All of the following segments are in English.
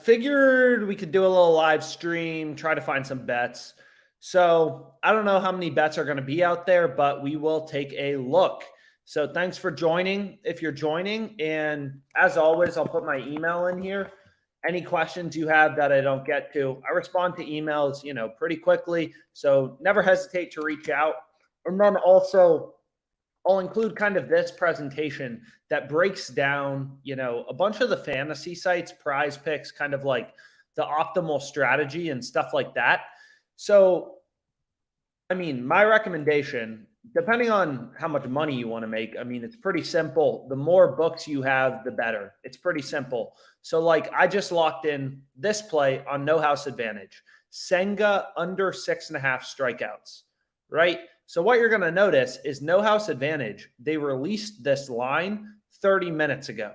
figured we could do a little live stream, try to find some bets. So I don't know how many bets are going to be out there, but we will take a look. So thanks for joining if you're joining. And as always, I'll put my email in here. Any questions you have that I don't get to, I respond to emails, pretty quickly. So never hesitate to reach out. And then also, I'll include kind of this presentation that breaks down, a bunch of the fantasy sites, prize picks, kind of like the optimal strategy and stuff like that. So, my recommendation, depending on how much money you want to make, it's pretty simple. The more books you have, the better. It's pretty simple. So, like, I just locked in this play on No House Advantage, Senga under 6.5 strikeouts, right? So what you're going to notice is No House Advantage, they released this line 30 minutes ago.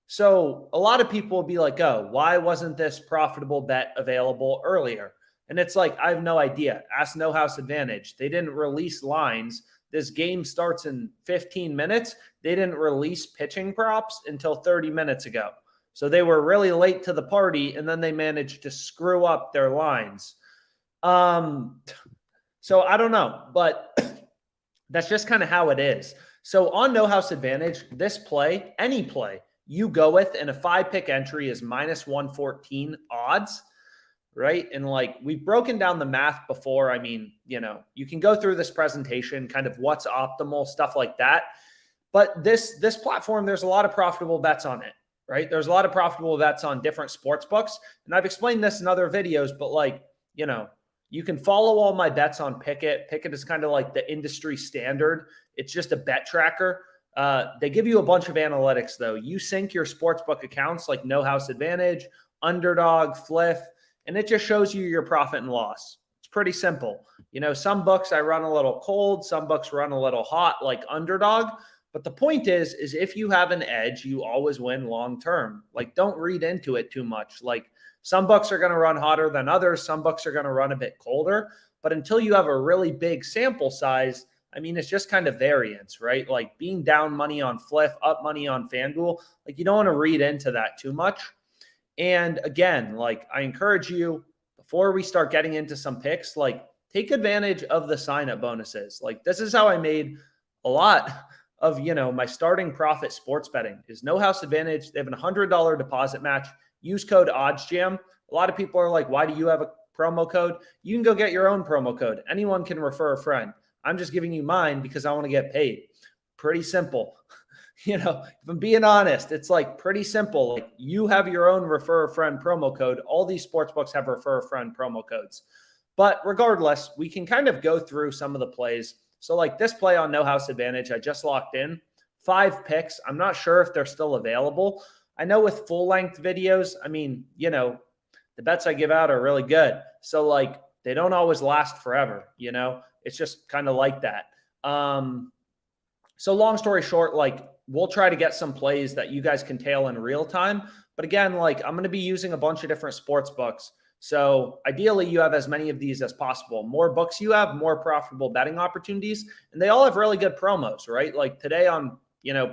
So a lot of people will be like, oh, why wasn't this profitable bet available earlier? And it's like, I have no idea. Ask No House Advantage. They didn't release lines. This game starts in 15 minutes. They didn't release pitching props until 30 minutes ago. So they were really late to the party, and then they managed to screw up their lines. So I don't know, but that's just kind of how it is. So on No House Advantage, this play, any play you go with in a 5-pick entry is minus 114 odds, right? And like we've broken down the math before. You can go through this presentation, kind of what's optimal, stuff like that. But this platform, there's a lot of profitable bets on it, right? There's a lot of profitable bets on different sports books. And I've explained this in other videos, but you can follow all my bets on Pikkit. Pikkit is kind of like the industry standard. It's just a bet tracker. They give you a bunch of analytics, though. You sync your sportsbook accounts like No House Advantage, Underdog, Fliff, and it just shows you your profit and loss. It's pretty simple. Some books I run a little cold, some books run a little hot, like Underdog. But the point is if you have an edge, you always win long term. Like, don't read into it too much. Like, some books are going to run hotter than others. Some books are going to run a bit colder. But until you have a really big sample size, it's just kind of variance, right? Like being down money on Fliff, up money on FanDuel, like you don't want to read into that too much. And again, like I encourage you, before we start getting into some picks, like take advantage of the sign-up bonuses. Like this is how I made a lot of, my starting profit sports betting is No House Advantage. They have a $100 deposit match. Use code OddsJam. A lot of people are like, why do you have a promo code? You can go get your own promo code. Anyone can refer a friend. I'm just giving you mine because I want to get paid. Pretty simple. If I'm being honest, it's like pretty simple. Like you have your own refer a friend promo code. All these sports books have refer a friend promo codes. But regardless, we can kind of go through some of the plays. So like this play on No House Advantage, I just locked in 5 picks. I'm not sure if they're still available. I know with full-length videos, the bets I give out are really good. So, like, they don't always last forever, It's just kind of like that. So long story short, like, we'll try to get some plays that you guys can tail in real time. But again, like, I'm going to be using a bunch of different sports books. So ideally, you have as many of these as possible. More books you have, more profitable betting opportunities. And they all have really good promos, right? Like today on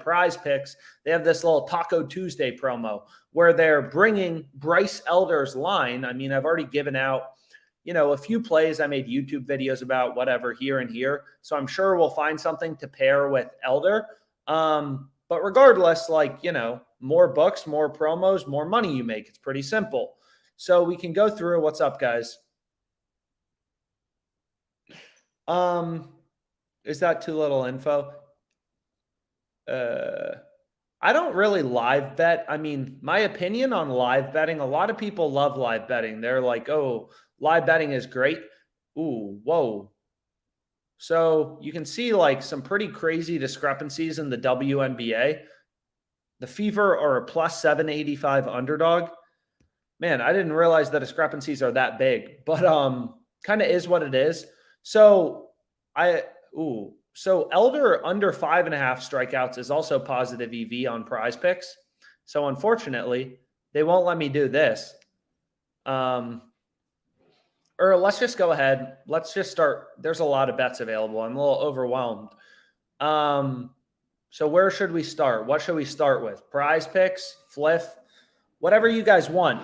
Prize Picks, they have this little Taco Tuesday promo where they're bringing Bryce Elder's line. I've already given out, a few plays I made YouTube videos about, whatever, here and here. So I'm sure we'll find something to pair with Elder. But regardless, like, more books, more promos, more money you make. It's pretty simple. So we can go through. What's up, guys? Is that too little info? I don't really live bet. My opinion on live betting, a lot of people love live betting. They're like, oh, live betting is great. Ooh, whoa. So you can see like some pretty crazy discrepancies in the WNBA. The Fever are a plus 785 underdog. Man, I didn't realize the discrepancies are that big, but kind of is what it is. So Elder under 5.5 strikeouts is also positive EV on Prize Picks. So unfortunately, they won't let me do this. Or let's just go ahead. Let's just start. There's a lot of bets available. I'm a little overwhelmed. So where should we start? What should we start with? Prize Picks, Fliff, whatever you guys want.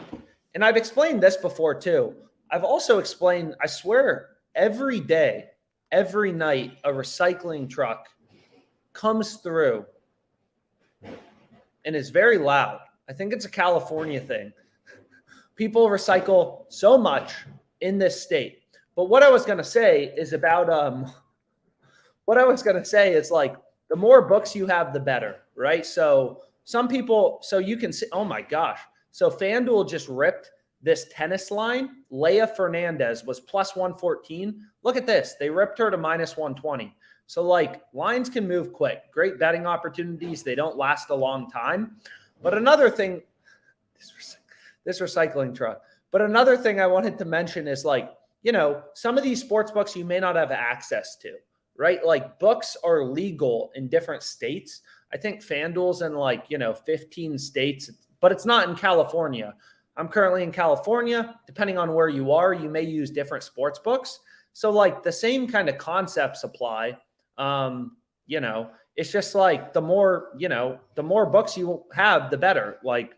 And I've explained this before too. I've also explained, I swear, every day, every night, a recycling truck comes through and is very loud. I think it's a California thing. People recycle so much in this state. But what I was going to say is about what I was going to say is like the more books you have, the better, right? So some people, so you can see, oh my gosh. So FanDuel just ripped this tennis line. Leia Fernandez was plus 114. Look at this. They ripped her to minus 120. So like lines can move quick. Great betting opportunities. They don't last a long time. But another thing, this recycling truck. But another thing I wanted to mention is like, you know, some of these sports books you may not have access to, right? Like books are legal in different states. I think FanDuel's in like, you know, 15 states, but it's not in California. I'm currently in California. Depending on where you are, you may use different sports books. So like the same kind of concepts apply. You know, it's just like the more, you know, the more books you have, the better. Like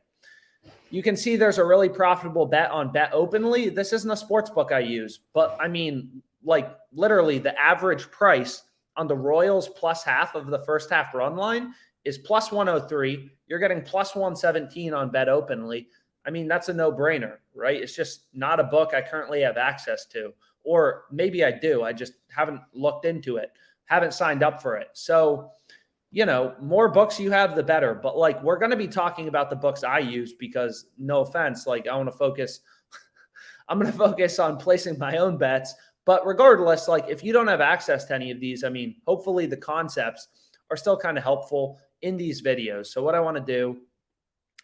you can see there's a really profitable bet on Bet Openly. This isn't a sports book I use, but I mean, like literally the average price on the Royals plus half of the first half run line is plus 103. You're getting plus 117 on Bet Openly. I mean, that's a no-brainer, right? It's just not a book I currently have access to. Or maybe I do. I just haven't looked into it, haven't signed up for it. So, you know, more books you have, the better. But like, we're going to be talking about the books I use because no offense, like I want to focus, I'm going to focus on placing my own bets. But regardless, like if you don't have access to any of these, I mean, hopefully the concepts are still kind of helpful in these videos. So what I want to do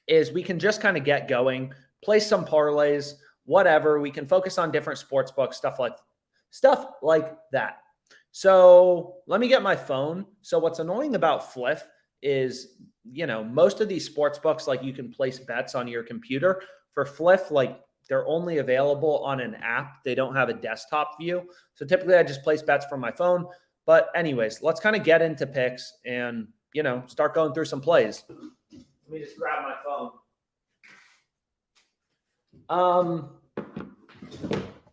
is we can just kind of get going, place some parlays, whatever. We can focus on different sports books, stuff like that. So let me get my phone. So what's annoying about Fliff is, you know, most of these sports books, like you can place bets on your computer. For Fliff, like they're only available on an app. They don't have a desktop view. So typically I just place bets from my phone. But anyways, let's kind of get into picks and, you know, start going through some plays. Let me just grab my phone.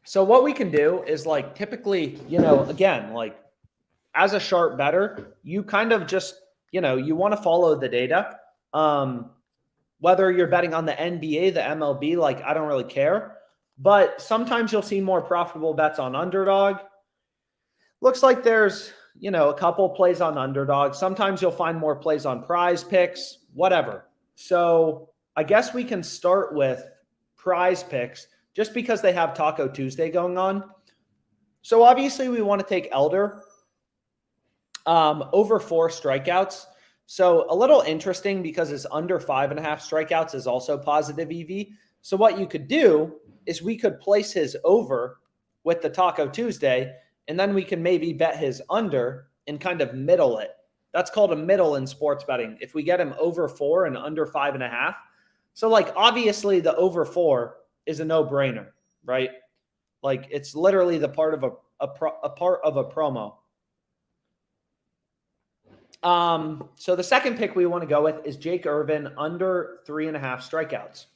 So what we can do is like typically, you know, again, like as a sharp bettor, you kind of just, you know, you want to follow the data. Whether you're betting on the NBA, the MLB, like I don't really care. But sometimes you'll see more profitable bets on underdog. Looks like there's, you know, a couple plays on underdog. Sometimes you'll find more plays on prize picks, whatever. So I guess we can start with prize picks just because they have Taco Tuesday going on. So obviously we want to take Elder over 4 strikeouts. So a little interesting because his under 5.5 strikeouts is also positive EV. So what you could do is we could place his over with the Taco Tuesday, and then we can maybe bet his under and kind of middle it. That's called a middle in sports betting. If we get him over 4 and under 5.5. So like obviously the over 4 is a no-brainer, right? Like it's literally the part of a part of a promo. So the second pick we want to go with is Jake Irvin under 3.5 strikeouts.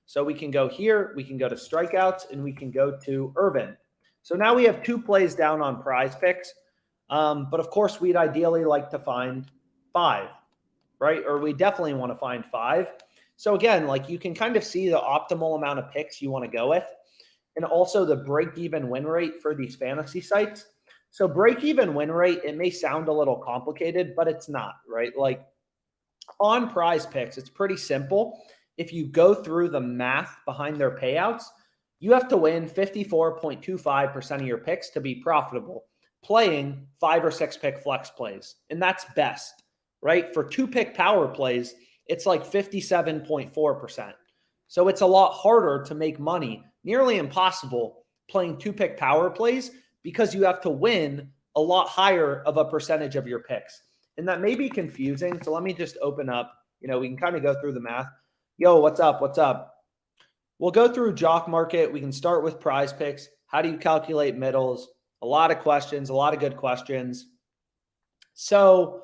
So we can go here, we can go to strikeouts, and we can go to Irvin. So now we have 2 plays down on prize picks. But of course, we'd ideally like to find 5, right? Or we definitely want to find 5. So again, like you can kind of see the optimal amount of picks you want to go with, and also the break-even win rate for these fantasy sites. So break-even win rate, it may sound a little complicated, but it's not, right? Like on prize picks, it's pretty simple. If you go through the math behind their payouts, you have to win 54.25% of your picks to be profitable, playing 5 or 6 pick flex plays. And that's best, right? For 2 pick power plays, it's like 57.4%. So it's a lot harder to make money, nearly impossible, playing 2 pick power plays because you have to win a lot higher of a percentage of your picks. And that may be confusing. So let me just open up, you know, we can kind of go through the math. Yo, what's up? What's up? We'll go through Jock Market. We can start with prize picks. How do you calculate middles? A lot of questions, a lot of good questions. So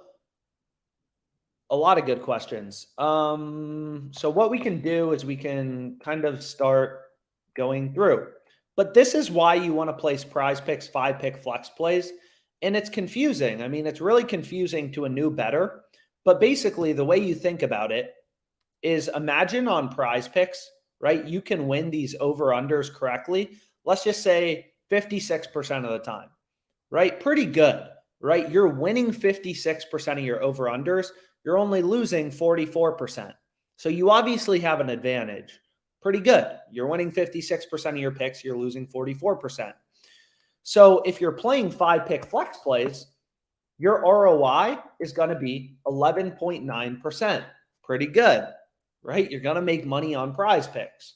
a lot of good questions. So what we can do is we can kind of start going through. But this is why you want to place Prize Picks 5-pick flex plays. And it's confusing. I mean, it's really confusing to a new bettor. But basically, the way you think about it is imagine on Prize Picks, right? You can win these over-unders correctly. Let's just say 56% of the time, right? Pretty good, right? You're winning 56% of your over-unders. You're only losing 44%. So you obviously have an advantage. Pretty good. You're winning 56% of your picks. You're losing 44%. So if you're playing 5-pick flex plays, your ROI is going to be 11.9%. Pretty good, right? You're going to make money on Prize Picks.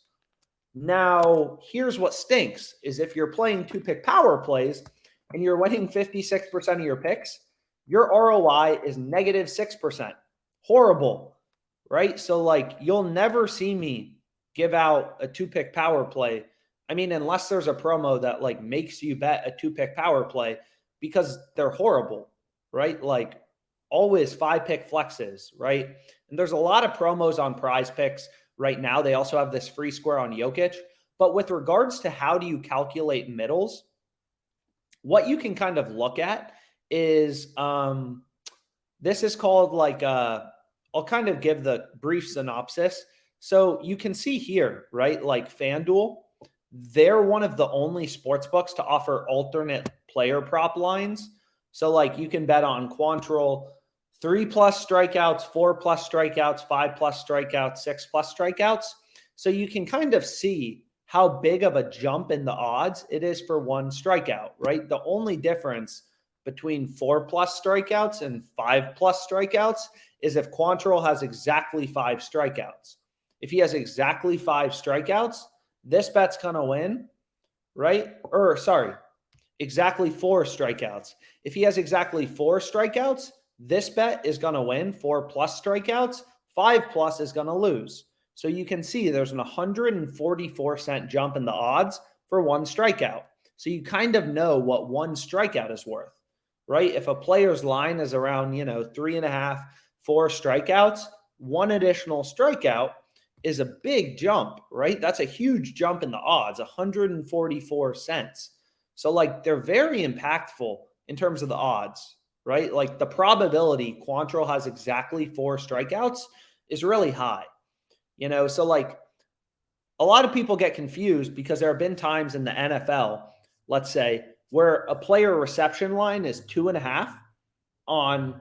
Now, here's what stinks is if you're playing 2-pick power plays and you're winning 56% of your picks, your ROI is negative 6%. Horrible, right? So like you'll never see me give out a 2-pick power play. I mean, unless there's a promo that like makes you bet a 2-pick power play because they're horrible, right? Like always 5-pick flexes, right? And there's a lot of promos on Prize Picks right now. They also have this free square on Jokic. But with regards to how do you calculate middles, what you can kind of look at is this is called like I'll kind of give the brief synopsis. So you can see here, right? Like FanDuel, they're one of the only sports books to offer alternate player prop lines. So like you can bet on Quantrill 3+ strikeouts, 4+ strikeouts, 5+ strikeouts, 6+ strikeouts. So you can kind of see how big of a jump in the odds it is for one strikeout, right? The only difference between 4+ strikeouts and 5+ strikeouts is if Quantrill has exactly 5 strikeouts. If he has exactly 5 strikeouts, this bet's going to win, right? Or sorry, exactly 4 strikeouts. If he has exactly 4 strikeouts, this bet is going to win. 4+ strikeouts, 5+ is going to lose. So you can see there's an 144-cent jump in the odds for one strikeout. So you kind of know what one strikeout is worth, right? If a player's line is around, 3.5, 4 strikeouts, one additional strikeout is a big jump, right? That's a huge jump in the odds, 144 cents. So like they're very impactful in terms of the odds, right? Like the probability Quantrill has exactly 4 strikeouts is really high, So like a lot of people get confused because there have been times in the NFL, let's say, where a player reception line is 2.5 on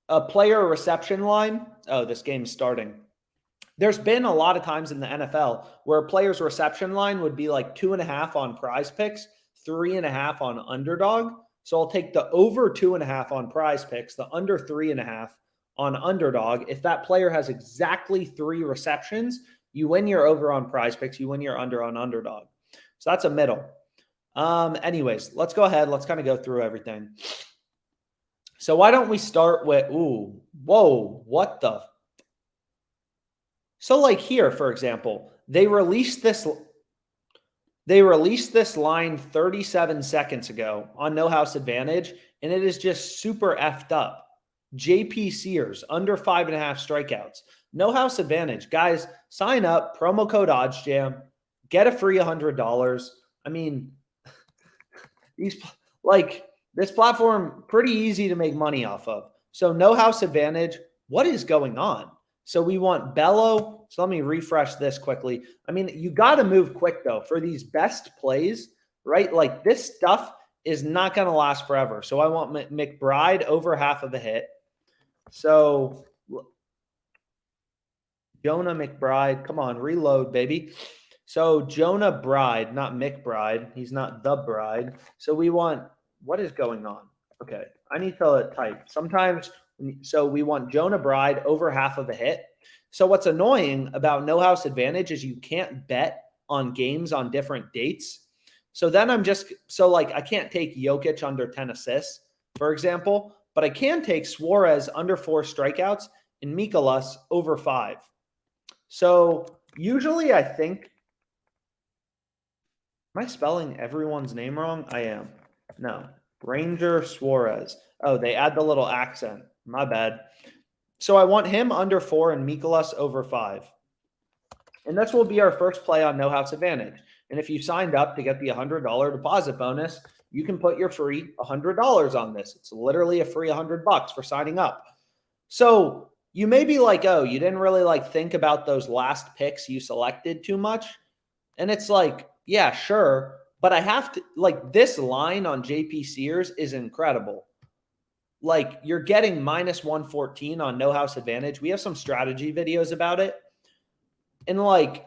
a player reception line. Oh, this game's starting. There's been a lot of times in the NFL where a player's reception line would be like 2.5 on Prize Picks, 3.5 on Underdog. So I'll take the over 2.5 on Prize Picks, the under 3.5 on Underdog. If that player has exactly 3 receptions, you win your over on Prize Picks, you win your under on Underdog. So that's a middle. Anyways, let's go ahead. Let's kind of go through everything. So why don't we start with, what the? So like here, for example, they released this line 37 seconds ago on No House Advantage, and it is just super effed up. JP Sears, under 5.5 strikeouts. No House Advantage. Guys, sign up, promo code OddsJam, get a free $100. I mean, this platform, pretty easy to make money off of. So No House Advantage, what is going on? So we want Bello. So let me refresh this quickly. I mean, you got to move quick, though, for these best plays, right? Like this stuff is not going to last forever. So I want McBride over half of a hit. So Jonah McBride, come on, reload, baby. So Jonah Bride, not McBride. He's not the bride. So we want, what is going on? Okay, I need to type. So we want Jonah Bride over half of a hit. So what's annoying about No House Advantage is you can't bet on games on different dates. So then I can't take Jokic under 10 assists, for example, but I can take Suarez under 4 strikeouts and Mikolas over 5. So usually I think, am I spelling everyone's name wrong? I am. No. Ranger Suarez. Oh, they add the little accent. My bad. So I want him under 4 and Mikolas over 5. And this will be our first play on No House Advantage. And if you signed up to get the $100 deposit bonus, you can put your free $100 on this. It's literally a free $100 for signing up. So you may be like, oh, you didn't really like think about those last picks you selected too much. And it's like, yeah, sure. But I have to, like, this line on JP Sears is incredible. Like, you're getting minus 114 on No House Advantage. We have some strategy videos about it. And like,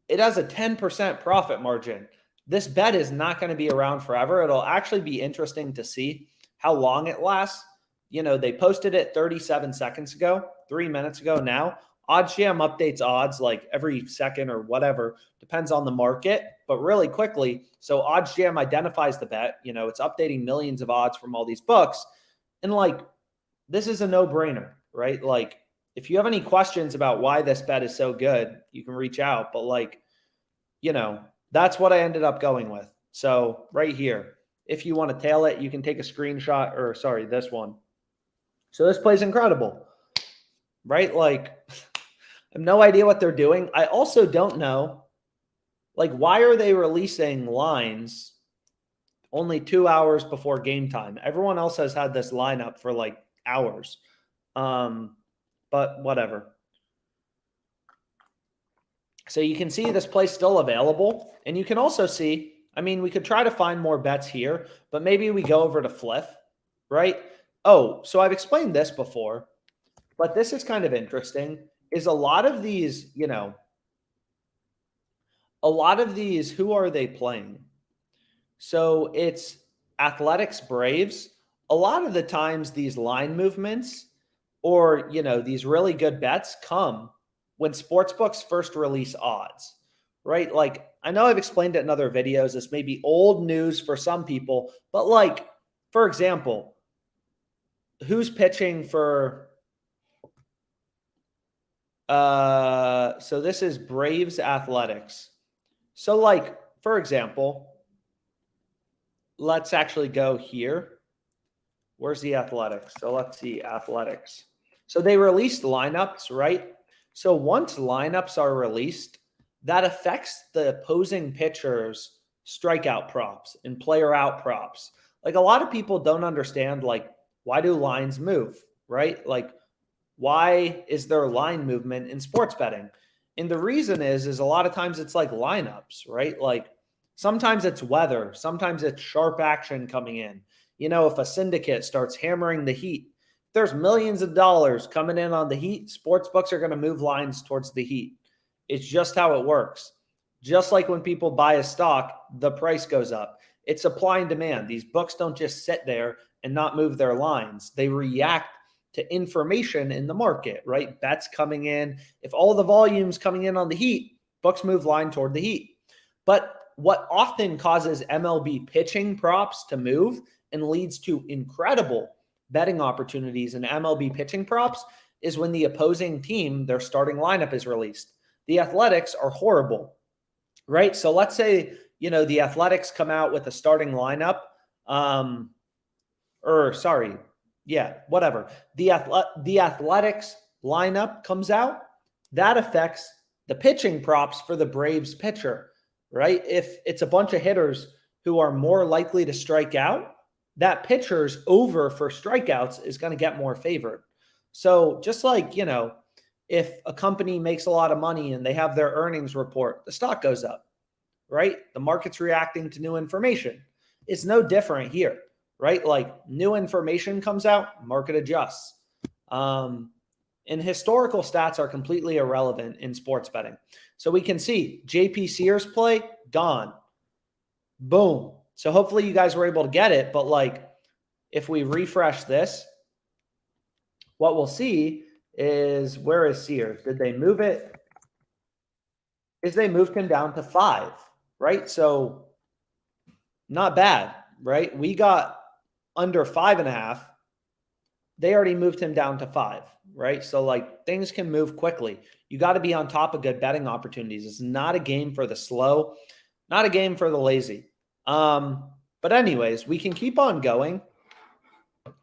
it has a 10% profit margin. This bet is not going to be around forever. It'll actually be interesting to see how long it lasts. You know, they posted it 37 seconds ago, 3 minutes ago now. OddsJam updates odds like every second or whatever, depends on the market, but really quickly. So OddsJam identifies the bet. You know, it's updating millions of odds from all these books. And like, this is a no-brainer, right? Like, if you have any questions about why this bet is so good, you can reach out. But like, you know, that's what I ended up going with. So right here, if you want to tail it, you can take a screenshot, or sorry, this one. So this plays incredible, right? Like, I have no idea what they're doing. I also don't know, like, why are they releasing lines only 2 hours before game time? Everyone else has had this lineup for like hours. But whatever. So you can see this play's still available. And you can also see, I mean, we could try to find more bets here, but maybe we go over to Fliff, right? Oh, so I've explained this before, but this is kind of interesting, is a lot of these, you know, a lot of these, who are they playing? So it's Athletics Braves. A lot of the times these line movements or, you know, these really good bets come when sportsbooks first release odds, right? Like, I know I've explained it in other videos. This may be old news for some people, but like, for example, who's pitching for, so this is Braves Athletics. So like, for example, let's actually go here. Where's the Athletics? So let's see, Athletics. So they released lineups, right? So once lineups are released, that affects the opposing pitcher's strikeout props and player out props. Like, a lot of people don't understand, like, why do lines move, right? Like, why is there line movement in sports betting? And the reason is a lot of times it's like lineups, right? Like, sometimes it's weather, sometimes it's sharp action coming in. You know, if a syndicate starts hammering the Heat, there's millions of dollars coming in on the Heat, sports books are going to move lines towards the Heat. It's just how it works. Just like when people buy a stock, the price goes up. It's supply and demand. These books don't just sit there and not move their lines. They react to information in the market, right? Bets coming in. If all the volume's coming in on the Heat, books move line toward the Heat. But what often causes MLB pitching props to move and leads to incredible betting opportunities in MLB pitching props is when the opposing team, their starting lineup is released. The Athletics are horrible, right? So let's say, you know, the Athletics come out with a starting lineup, whatever. The Athletics lineup comes out, that affects the pitching props for the Braves pitcher, right? If it's a bunch of hitters who are more likely to strike out, that pitcher's over for strikeouts is going to get more favored. So just like, you know, if a company makes a lot of money and they have their earnings report, the stock goes up, right? The market's reacting to new information. It's no different here, right? Like, new information comes out, market adjusts. And historical stats are completely irrelevant in sports betting. So we can see JP Sears play, gone. Boom. So hopefully you guys were able to get it. But like, if we refresh this, what we'll see is, where is Sears? Did they move it? Is they moved him down to 5, right? So not bad, right? We got under 5.5. They already moved him down to 5, right? So like, things can move quickly. You got to be on top of good betting opportunities. It's not a game for the slow, not a game for the lazy. But anyways, we can keep on going.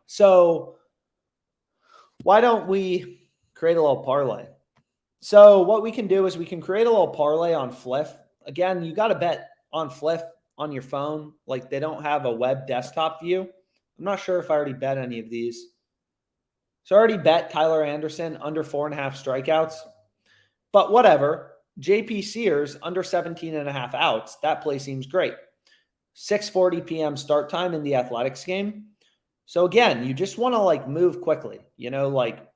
So why don't we create a little parlay? So what we can do is we can create a little parlay on Fliff. Again, you got to bet on Fliff on your phone. Like they don't have a web desktop view. I'm not sure if I already bet any of these. So I already bet Tyler Anderson under 4.5 strikeouts. But whatever. JP Sears under 17.5 outs. That play seems great. 6:40 p.m. start time in the Athletics game. So again, you just want to like move quickly. Like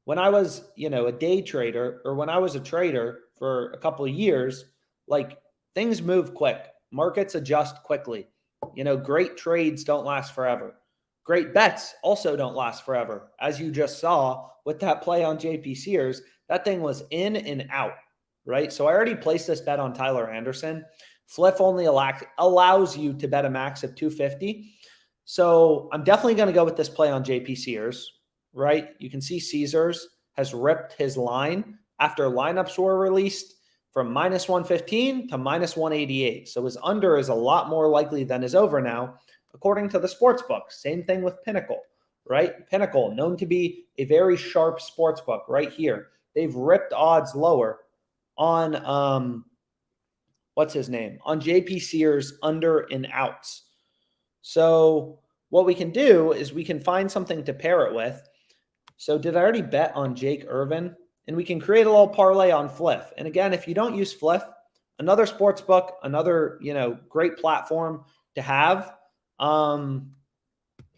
when I was, a day trader, or when I was a trader for a couple of years, like things move quick. Markets adjust quickly. Great trades don't last forever. Great bets also don't last forever. As you just saw with that play on JP Sears, that thing was in and out, right? So I already placed this bet on Tyler Anderson. Fliff only allows you to bet a max of 250. So I'm definitely going to go with this play on JP Sears, right? You can see Caesars has ripped his line after lineups were released from minus 115 to minus 188. So his under is a lot more likely than his over now, according to the sports book. Same thing with Pinnacle, right? Pinnacle, known to be a very sharp sports book right here. They've ripped odds lower on, what's his name? On JP Sears under and outs. So what we can do is we can find something to pair it with. So did I already bet on Jake Irvin? And we can create a little parlay on Fliff. And again, if you don't use Fliff, another sports book, another, great platform to have.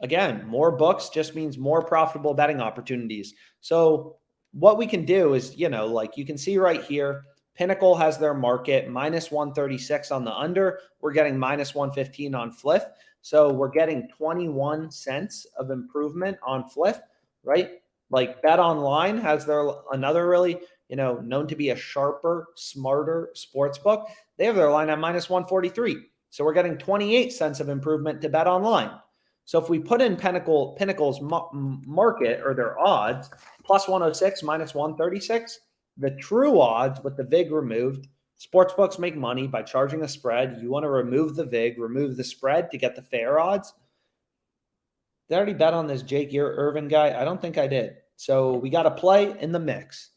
Again, more books just means more profitable betting opportunities. So what we can do is, like you can see right here, Pinnacle has their market minus 136 on the under. We're getting minus 115 on Fliff. So we're getting 21 cents of improvement on Fliff, right? Like Bet Online has another really, known to be a sharper, smarter sports book. They have their line at minus 143. So we're getting 28 cents of improvement to Bet Online. So if we put in Pinnacle's market or their odds, plus 106, minus 136, the true odds with the VIG removed, sportsbooks make money by charging a spread. You want to remove the VIG, remove the spread to get the fair odds. Did I already bet on this Jake Irvin guy? I don't think I did. So we got to play in the mix,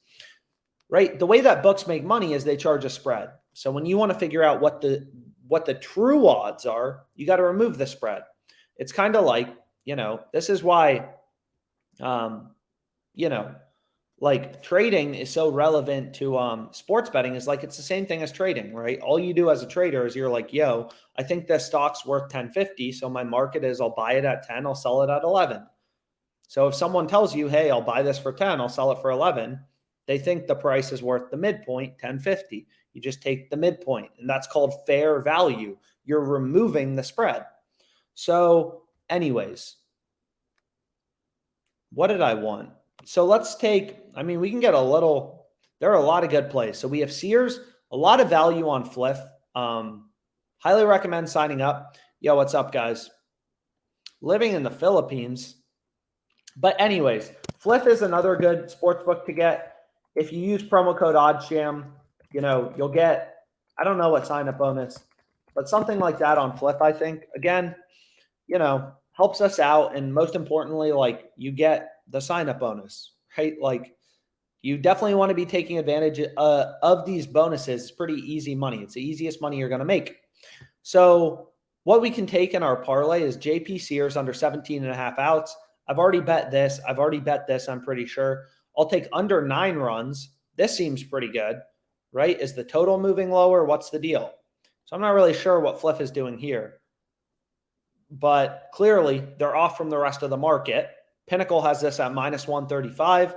right? The way that books make money is they charge a spread. So when you want to figure out what the true odds are, you got to remove the spread. It's kind of like, this is why, like trading is so relevant to sports betting. Is like it's the same thing as trading, right? All you do as a trader is you're like, yo, I think this stock's worth 1050, so my market is I'll buy it at 10, I'll sell it at 11. So if someone tells you, hey, I'll buy this for 10, I'll sell it for 11, they think the price is worth the midpoint, 1050. You just take the midpoint, and that's called fair value. You're removing the spread. So anyways, what did I want? So let's take, we can get there are a lot of good plays. So we have Sears, a lot of value on Fliff. Highly recommend signing up. Yo, what's up, guys? Living in the Philippines. But anyways, Fliff is another good sports book to get. If you use promo code OddsJam, you'll get, I don't know what sign-up bonus, but something like that on Fliff, I think. Again, helps us out. And most importantly, like you get the sign-up bonus, right? Like you definitely want to be taking advantage of these bonuses. It's pretty easy money. It's the easiest money you're going to make. So what we can take in our parlay is JP Sears under 17.5 outs. I've already bet this. I'm pretty sure. I'll take under 9 runs. This seems pretty good, right? Is the total moving lower? What's the deal? So I'm not really sure what Fliff is doing here. But clearly, they're off from the rest of the market. Pinnacle has this at minus 135.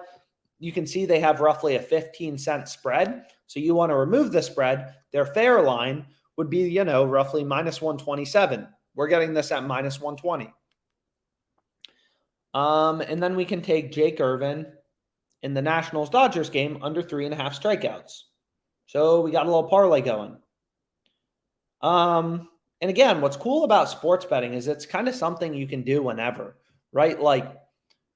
You can see they have roughly a 15-cent spread. So you want to remove the spread. Their fair line would be, roughly minus 127. We're getting this at minus 120. And then we can take Jake Irvin in the Nationals-Dodgers game under 3.5 strikeouts. So we got a little parlay going. And again, what's cool about sports betting is it's kind of something you can do whenever, right? Like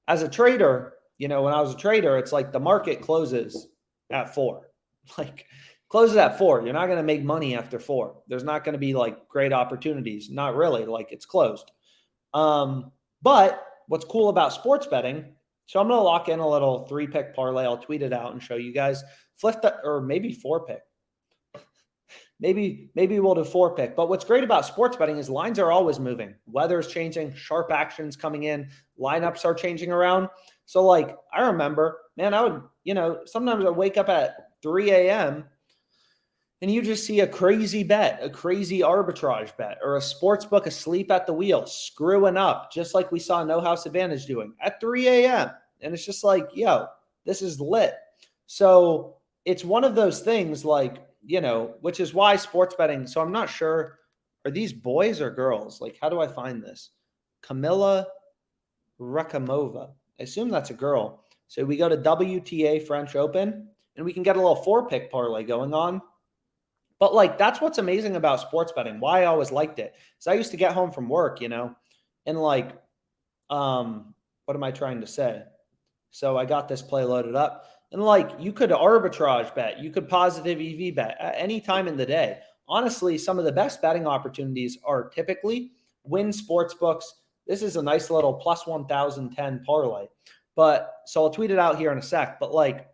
as a trader, when I was a trader, it's like the market closes at 4. Like closes at 4. You're not going to make money after 4. There's not going to be like great opportunities. Not really, like it's closed. But what's cool about sports betting, So I'm going to lock in a little 3-pick parlay. I'll tweet it out and show you guys. Flip that, or maybe 4-pick. Maybe we'll do 4-pick. But what's great about sports betting is lines are always moving. Weather's changing, sharp actions coming in, lineups are changing around. So like I remember, man, I would, sometimes I wake up at 3 a.m. and you just see a crazy bet, a crazy arbitrage bet, or a sports book asleep at the wheel, screwing up, just like we saw No House Advantage doing at 3 a.m. And it's just like, yo, this is lit. So it's one of those things like, which is why sports betting. So I'm not sure, are these boys or girls? Like, how do I find this? Kamila Rakimova. I assume that's a girl. So we go to WTA French Open and we can get a little 4-pick parlay going on. But like, that's what's amazing about sports betting. Why I always liked it. So I used to get home from work, and like, what am I trying to say? So I got this play loaded up. And like, you could arbitrage bet, you could positive EV bet at any time in the day. Honestly, some of the best betting opportunities are typically Win Sportsbooks. This is a nice little plus 1,010 parlay. But so I'll tweet it out here in a sec. But like,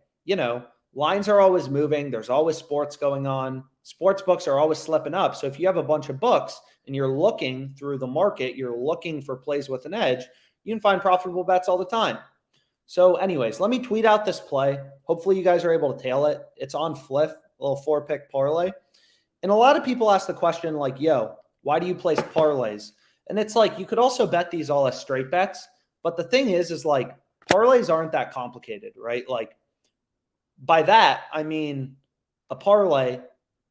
lines are always moving. There's always sports going on. Sports books are always slipping up. So if you have a bunch of books and you're looking through the market, you're looking for plays with an edge, you can find profitable bets all the time. So anyways, let me tweet out this play. Hopefully you guys are able to tail it. It's on Fliff, a little 4-pick parlay. And a lot of people ask the question like, yo, why do you place parlays? And it's like, you could also bet these all as straight bets. But the thing is like, parlays aren't that complicated, right? Like by that, I mean a parlay,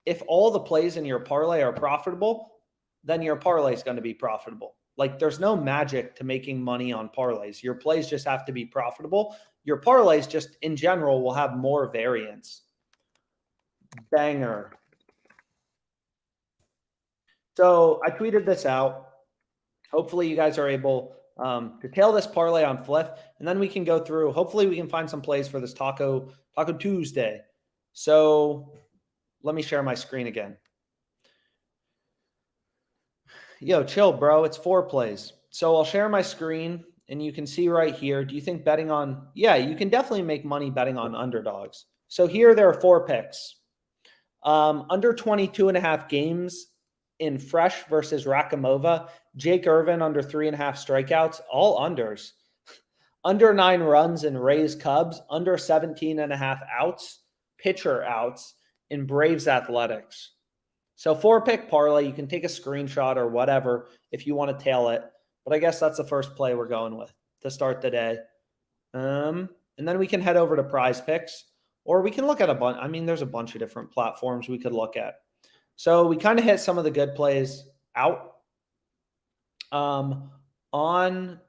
if all the plays in your parlay are profitable, then your parlay is going to be profitable. Like there's no magic to making money on parlays. Your plays just have to be profitable. Your parlays just in general will have more variance. Banger. So I tweeted this out. Hopefully you guys are able to tail this parlay on Fliff, and then we can go through. Hopefully we can find some plays for this Taco Tuesday. So let me share my screen again. Yo, chill, bro. It's 4 plays. So I'll share my screen and you can see right here. Do you think betting on, yeah, you can definitely make money betting on underdogs. So here there are 4 picks. Under 22.5 games in Fresh versus Rakimova. Jake Irvin under 3.5 strikeouts, all unders. Under 9 runs in Rays Cubs, under 17.5 outs, pitcher outs in Braves Athletics. So 4-pick parlay, you can take a screenshot or whatever if you want to tail it. But I guess that's the first play we're going with to start the day. And then we can head over to Prize Picks, or we can look at a bunch. I mean, there's a bunch of different platforms we could look at. So we kind of hit some of the good plays out. On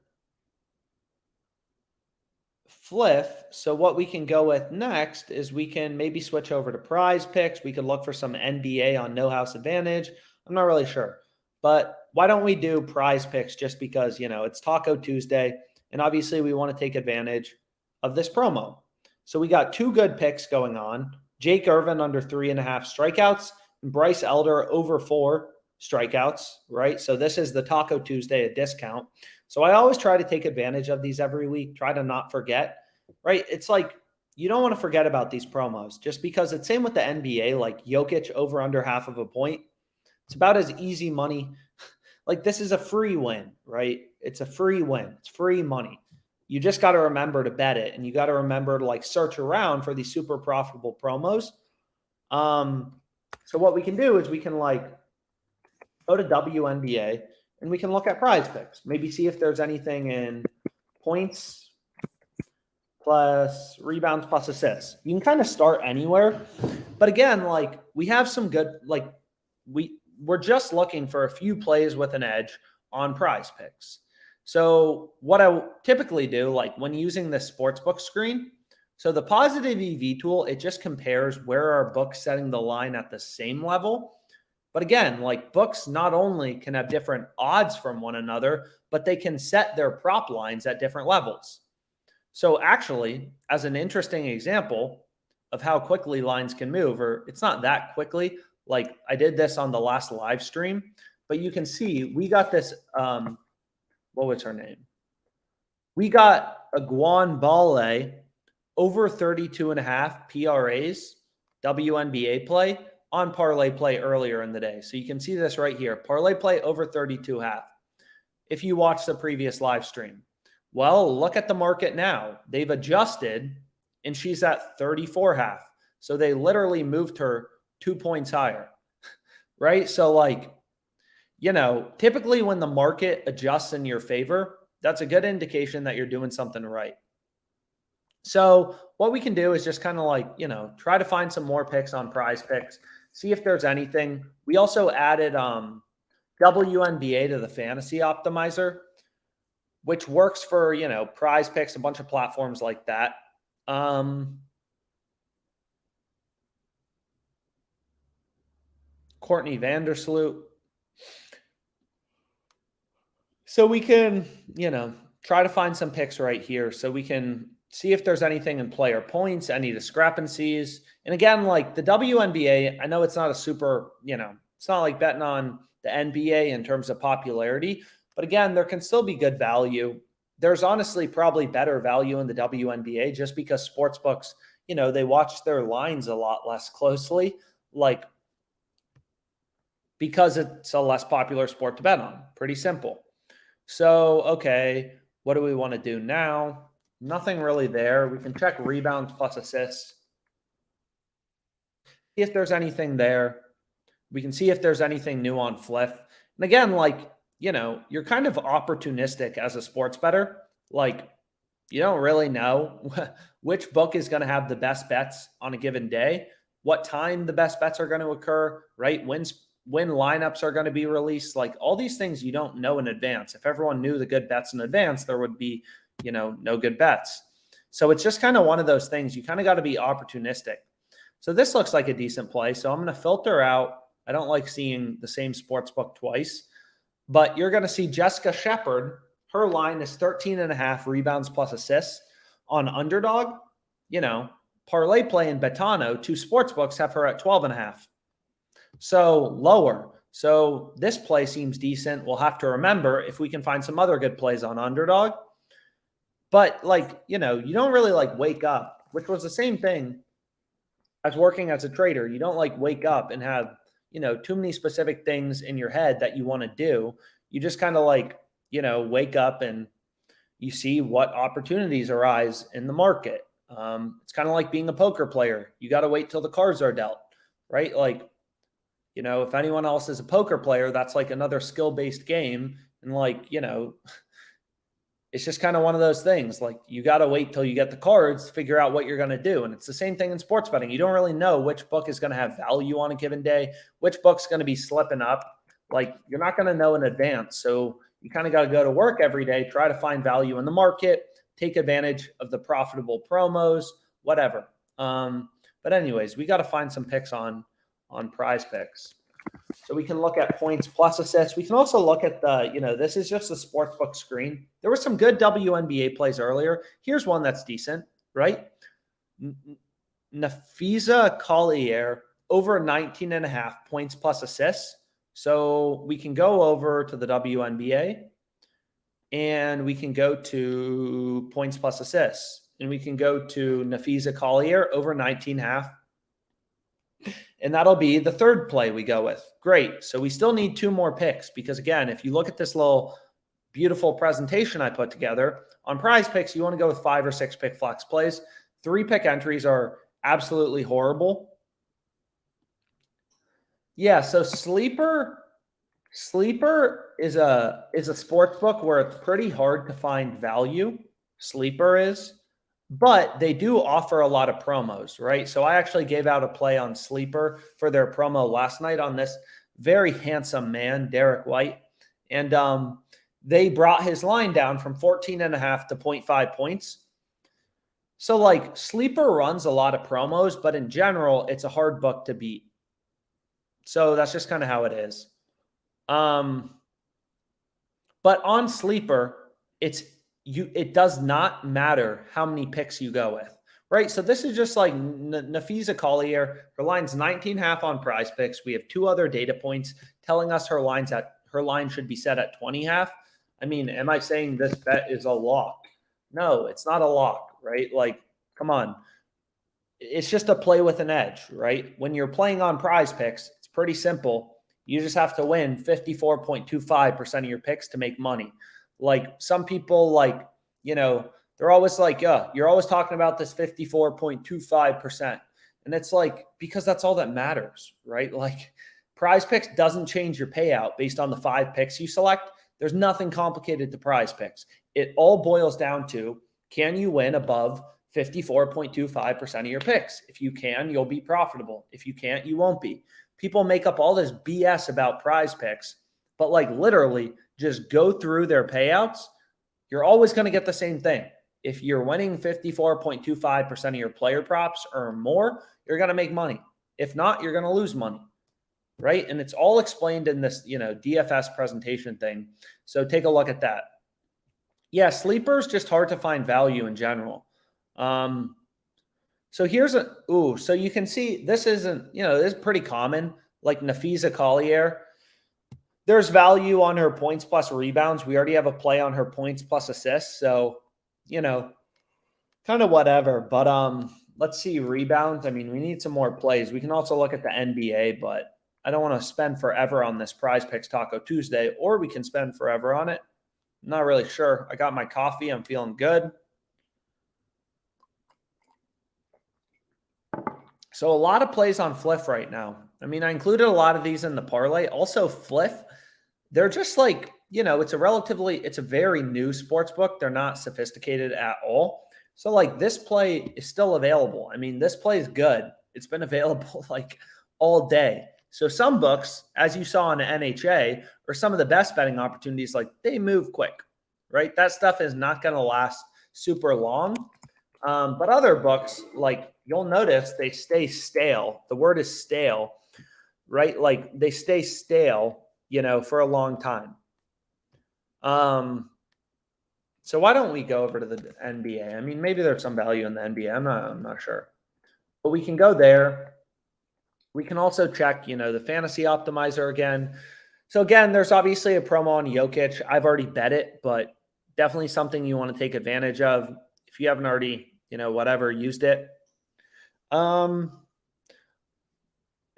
Fliff, so what we can go with next is we can maybe switch over to Prize Picks. We could look for some NBA on No House Advantage. I'm not really sure. But why don't we do Prize Picks just because, it's Taco Tuesday, and obviously we want to take advantage of this promo. So we got 2 good picks going on. Jake Irvin under 3.5 strikeouts, and Bryce Elder over 4 strikeouts, right? So this is the Taco Tuesday, a discount. So I always try to take advantage of these every week, try to not forget, right? It's like, you don't want to forget about these promos just because it's same with the NBA, like Jokic over under half of a point. It's about as easy money. Like this is a free win, right? It's a free win. It's free money. You just got to remember to bet it. And you got to remember to like search around for these super profitable promos. So what we can do is we can like go to WNBA and we can look at Prize Picks. Maybe see if there's anything in points plus rebounds plus assists. You can kind of start anywhere. But again, like we have some good, like we're just looking for a few plays with an edge on Prize Picks. So what I typically do, like when using the sportsbook screen, so the positive EV tool, it just compares where our books setting the line at the same level. But again, like books not only can have different odds from one another, but they can set their prop lines at different levels. So actually, as an interesting example of how quickly lines can move, or it's not that quickly, like I did this on the last live stream, but you can see we got this, what was her name? We got a Guan Bale over 32.5 PRAs, WNBA play on parlay play earlier in the day. So you can see this right here. Parlay play over 32.5. If you watch the previous live stream. Well, look at the market now. They've adjusted and she's at 34.5. So they literally moved her 2 points higher, right? So like, you know, typically when the market adjusts in your favor, that's a good indication that you're doing something right. So what we can do is just kind of like, you know, try to find some more picks on Prize Picks, see if there's anything. We also added WNBA to the fantasy optimizer, which works for, you know, Prize Picks, a bunch of platforms like that. Courtney Vandersloot. So we can, you know, try to find some picks right here so we can see if there's anything in player points, any discrepancies. And again, like the WNBA, I know it's not a super, you know, it's not like betting on the NBA in terms of popularity, but again, there can still be good value. There's honestly probably better value in the WNBA just because sportsbooks, you know, they watch their lines a lot less closely, like because it's a less popular sport to bet on. Pretty simple. So, okay, what do we want to do now? Nothing really there. We can check rebounds plus assists. See if there's anything there. We can see if there's anything new on Fliff. And again, like, you know, you're kind of opportunistic as a sports bettor. Like, you don't really know which book is going to have the best bets on a given day, what time the best bets are going to occur, right? When lineups are going to be released, like all these things you don't know in advance. If everyone knew the good bets in advance, there would be, you know, no good bets. So it's just kind of one of those things. You kind of got to be opportunistic. So this looks like a decent play. So I'm going to filter out. I don't like seeing the same sports book twice, but you're going to see Jessica Shepard. Her line is 13.5 rebounds plus assists on Underdog. You know, parlay play and Betano, two sports books have her at 12.5. So lower. So this play seems decent. We'll have to remember if we can find some other good plays on Underdog. But like, you know, you don't really like wake up, which was the same thing as working as a trader. You don't like wake up and have, you know, too many specific things in your head that you want to do. You just kind of like, you know, wake up and you see what opportunities arise in the market. It's kind of like being a poker player. You got to wait till the cards are dealt, right? Like, you know, if anyone else is a poker player, that's like another skill-based game. And like, you know, it's just kind of one of those things. Like you got to wait till you get the cards to figure out what you're going to do. And it's the same thing in sports betting. You don't really know which book is going to have value on a given day, which book's going to be slipping up. Like you're not going to know in advance. So you kind of got to go to work every day, try to find value in the market, take advantage of the profitable promos, whatever. But anyways, we got to find some picks on Prize Picks. So we can look at points plus assists. We can also look at the, you know, this is just a sportsbook screen. There were some good WNBA plays earlier. Here's one that's decent, right? Nafisa Collier over 19.5 points plus assists. So we can go over to the WNBA and we can go to points plus assists. And we can go to Nafisa Collier over 19.5. And that'll be the third play we go with. Great. So we still need two more picks because, again, if you look at this little beautiful presentation I put together, on Prize Picks, you want to go with 5 or 6 pick flex plays. 3 pick entries are absolutely horrible. Yeah, so Sleeper is a sports book where it's pretty hard to find value. Sleeper is. But they do offer a lot of promos, right? So I actually gave out a play on Sleeper for their promo last night on this very handsome man, Derek White. And they brought his line down from 14.5 to 0.5 points. So like Sleeper runs a lot of promos, but in general, it's a hard book to beat. So that's just kind of how it is. But on Sleeper, it does not matter how many picks you go with, right? So this is just like Nafisa Collier. Her line's 19.5 on Prize Picks. We have 2 other data points telling us her line should be set at 20.5. I mean, am I saying this bet is a lock? No, it's not a lock, right? Like, come on. It's just a play with an edge, right? When you're playing on prize picks, it's pretty simple. You just have to win 54.25% of your picks to make money. Like some people, like, they're always like, yeah, you're always talking about this 54.25%. And it's like, because that's all that matters, right? Like prize picks doesn't change your payout based on the 5 picks you select. There's nothing complicated to prize picks. It all boils down to, can you win above 54.25% of your picks? If you can, you'll be profitable. If you can't, you won't be. People make up all this BS about prize picks, but like literally just go through their payouts. You're always going to get the same thing. If you're winning 54.25% of your player props or more, you're going to make money. If not, you're going to lose money. Right. And it's all explained in this, DFS presentation thing. So take a look at that. Yeah, sleepers just hard to find value in general. So so you can see this isn't, this is pretty common, like Nafisa Collier. There's value on her points plus rebounds. We already have a play on her points plus assists. So, kind of whatever. But let's see rebounds. I mean, we need some more plays. We can also look at the NBA, but I don't want to spend forever on this prize picks Taco Tuesday, or we can spend forever on it. I'm not really sure. I got my coffee. I'm feeling good. So a lot of plays on Fliff right now. I mean, I included a lot of these in the parlay. Also, Fliff, they're just like, it's a very new sports book. They're not sophisticated at all. So like this play is still available. I mean, this play is good. It's been available like all day. So some books, as you saw in the NHA, are some of the best betting opportunities. Like they move quick, right? That stuff is not going to last super long. But other books, like you'll notice they stay stale. The word is stale, right? Like they stay stale, for a long time. So why don't we go over to the NBA? I mean, maybe there's some value in the NBA. I'm not sure. But we can go there. We can also check, the fantasy optimizer again. So again, there's obviously a promo on Jokic. I've already bet it, but definitely something you want to take advantage of if you haven't already, used it. And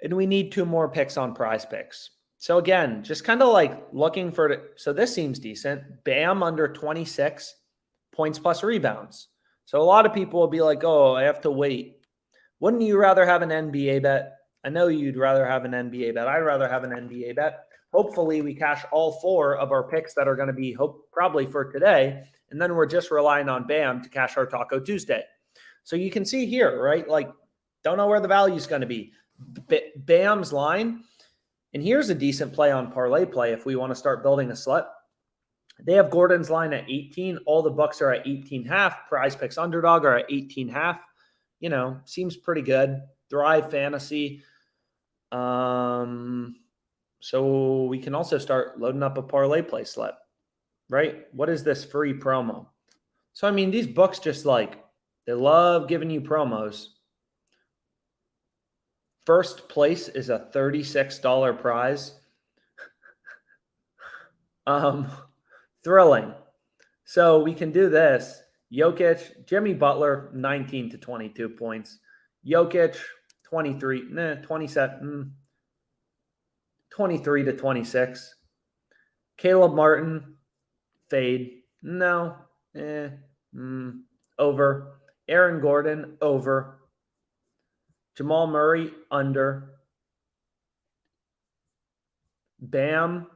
we need 2 more picks on prize picks. So again, just kind of like looking for so this seems decent. Bam under 26 points plus rebounds. So a lot of people will be like, oh, I have to wait. Wouldn't you rather have an NBA bet? I know you'd rather have an NBA bet. I'd rather have an NBA bet. Hopefully we cash all 4 of our picks that are going to be probably for today. And then we're just relying on Bam to cash our Taco Tuesday. So you can see here, right? Like, don't know where the value is going to be. Bam's line. And here's a decent play on parlay play if we want to start building a slut. They have Gordon's line at 18. All the Bucks are at 18.5. Prize picks underdog are at 18.5. Seems pretty good. Thrive Fantasy. So we can also start loading up a parlay play slut, right? What is this free promo? So, I mean, these books just like, they love giving you promos. First place is a $36 prize. Thrilling. So we can do this. Jokic, Jimmy Butler, 19 to 22 points. Jokic, 27, 23 to 26. Caleb Martin, fade. No. Over. Aaron Gordon, over. Jamal Murray, under. Bam.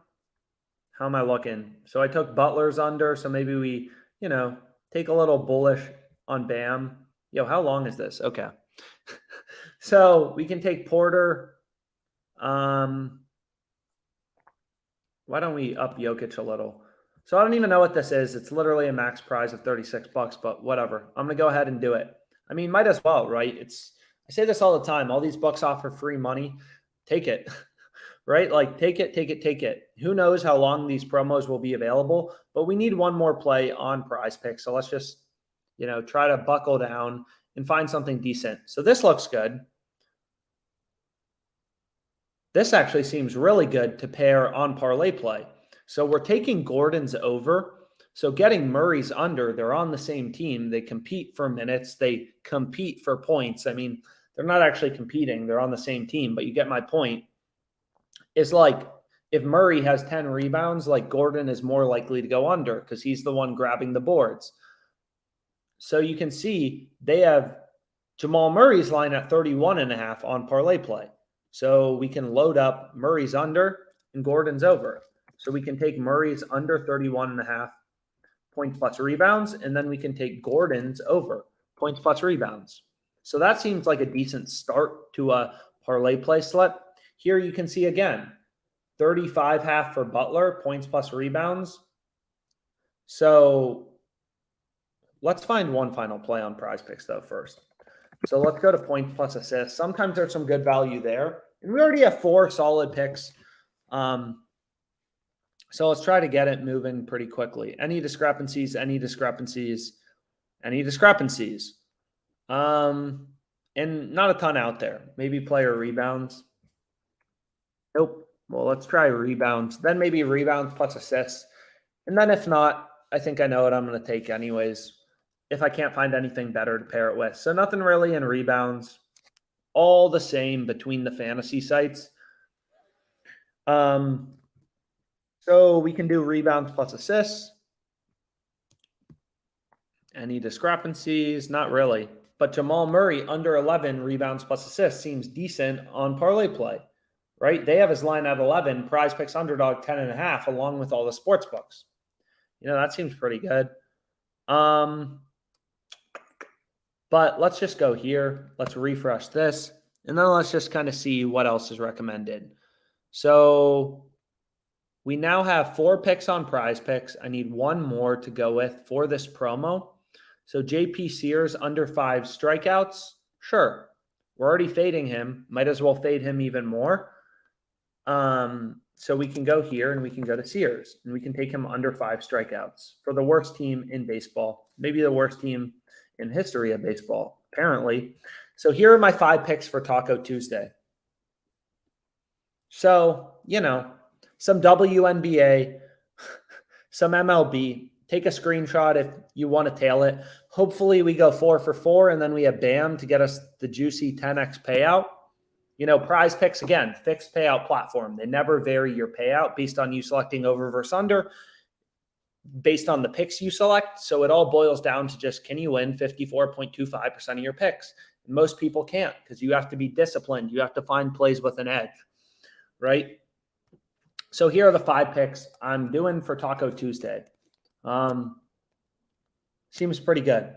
How am I looking? So I took Butler's under, so maybe we, take a little bullish on Bam. Yo, how long is this? Okay. So we can take Porter. Why don't we up Jokic a little? So I don't even know what this is. It's literally a max prize of $36, but whatever. I'm going to go ahead and do it. I mean, might as well, right? I say this all the time. All these books offer free money. Take it, right? Like take it. Who knows how long these promos will be available, but we need 1 more play on prize picks. So let's just, try to buckle down and find something decent. So this looks good. This actually seems really good to pair on parlay play. So we're taking Gordon's over. So getting Murray's under, they're on the same team. They compete for minutes. They compete for points. I mean, they're not actually competing. They're on the same team, but you get my point. It's like if Murray has 10 rebounds, like Gordon is more likely to go under because he's the one grabbing the boards. So you can see they have Jamal Murray's line at 31.5 on parlay play. So we can load up Murray's under and Gordon's over. So we can take Murray's under 31.5 points plus rebounds, and then we can take Gordon's over points plus rebounds. So that seems like a decent start to a parlay play slip. Here you can see again, 35.5 for Butler, points plus rebounds. So let's find one final play on Prize Picks though first. So let's go to points plus assists. Sometimes there's some good value there. And we already have 4 solid picks. So let's try to get it moving pretty quickly. Any discrepancies, any discrepancies, any discrepancies. And not a ton out there. Maybe player rebounds. Nope. Well, let's try rebounds. Then maybe rebounds plus assists. And then if not, I think I know what I'm going to take anyways if I can't find anything better to pair it with. So nothing really in rebounds. All the same between the fantasy sites. So we can do rebounds plus assists. Any discrepancies? Not really. But Jamal Murray under 11 rebounds plus assists seems decent on parlay play, right? They have his line at 11, Prize Picks underdog 10.5, along with all the sports books. You know, that seems pretty good. But let's just go here. Let's refresh this. And then let's just kind of see what else is recommended. So we now have 4 picks on Prize Picks. I need 1 more to go with for this promo. So JP Sears under 5 strikeouts. Sure. We're already fading him. Might as well fade him even more. So we can go here and we can go to Sears and we can take him under 5 strikeouts for the worst team in baseball. Maybe the worst team in history of baseball, apparently. So here are my 5 picks for Taco Tuesday. So, you know, some WNBA, some MLB. Take a screenshot if you want to tail it. Hopefully we go 4 for 4 and then we have BAM to get us the juicy 10x payout. You know, Prize Picks, again, fixed payout platform. They never vary your payout based on you selecting over versus under, based on the picks you select. So it all boils down to just, can you win 54.25% of your picks? And most people can't because you have to be disciplined. You have to find plays with an edge, right? So here are the 5 picks I'm doing for Taco Tuesday. Seems pretty good.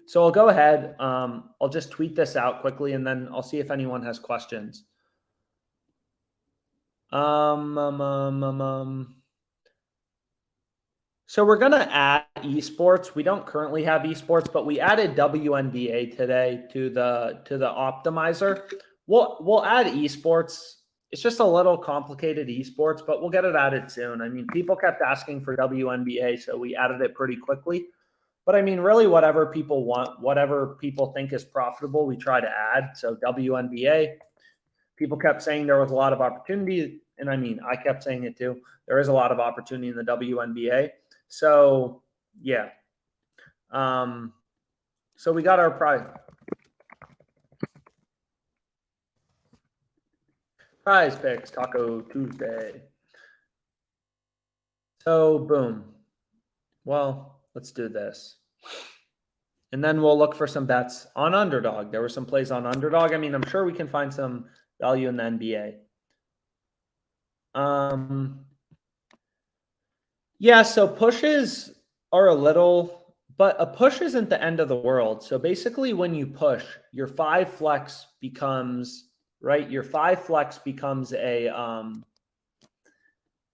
So I'll go ahead. I'll just tweet this out quickly, and then I'll see if anyone has questions. So we're going to add esports. We don't currently have esports, but we added WNBA today to the optimizer. We'll add esports. It's just a little complicated esports, but we'll get it added soon. I mean, people kept asking for WNBA, so we added it pretty quickly. But I mean, really, whatever people want, whatever people think is profitable, we try to add. So WNBA, people kept saying there was a lot of opportunity. And I mean, I kept saying it too. There is a lot of opportunity in the WNBA. So, yeah. So we got our prize picks, Taco Tuesday. So, boom. Well, let's do this. And then we'll look for some bets on underdog. There were some plays on underdog. I mean, I'm sure we can find some value in the NBA. Yeah, so pushes are a little, but a push isn't the end of the world. So basically when you push, your 5 flex becomes, right? Your 5 flex becomes a,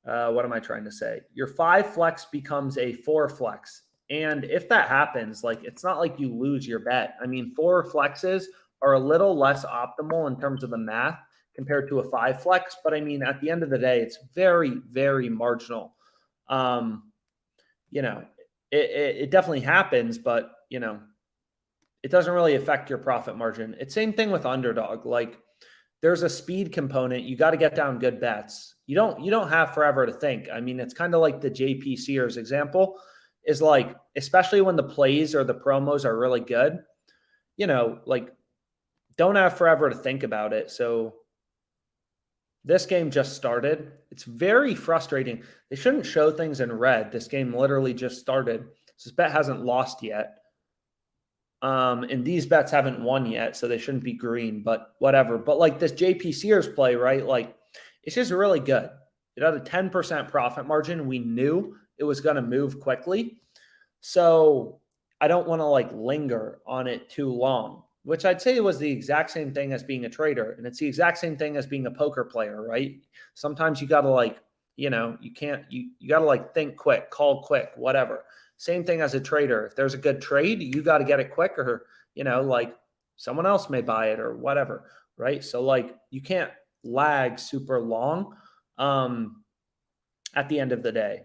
what am I trying to say? Your 5 flex becomes a 4 flex. And if that happens, like, it's not like you lose your bet. I mean, 4 flexes are a little less optimal in terms of the math compared to a 5 flex. But I mean, at the end of the day, it's very, very marginal. You know, it definitely happens, but, you know, it doesn't really affect your profit margin. It's same thing with underdog. Like, there's a speed component. You got to get down good bets. You don't have forever to think. I mean, it's kind of like the JP Sears example. is like, especially when the plays or the promos are really good, like don't have forever to think about it. So this game just started. It's very frustrating. They shouldn't show things in red. This game literally just started. This bet hasn't lost yet. And these bets haven't won yet, so they shouldn't be green, but whatever. But like this JP Sears play, right? Like it's just really good. It had a 10% profit margin. We knew it was going to move quickly. So I don't want to like linger on it too long, which I'd say was the exact same thing as being a trader. And it's the exact same thing as being a poker player, right? Sometimes you got to like, you got to like think quick, call quick, whatever. Same thing as a trader. If there's a good trade, you got to get it quick or, like someone else may buy it or whatever, right? So like you can't lag super long at the end of the day.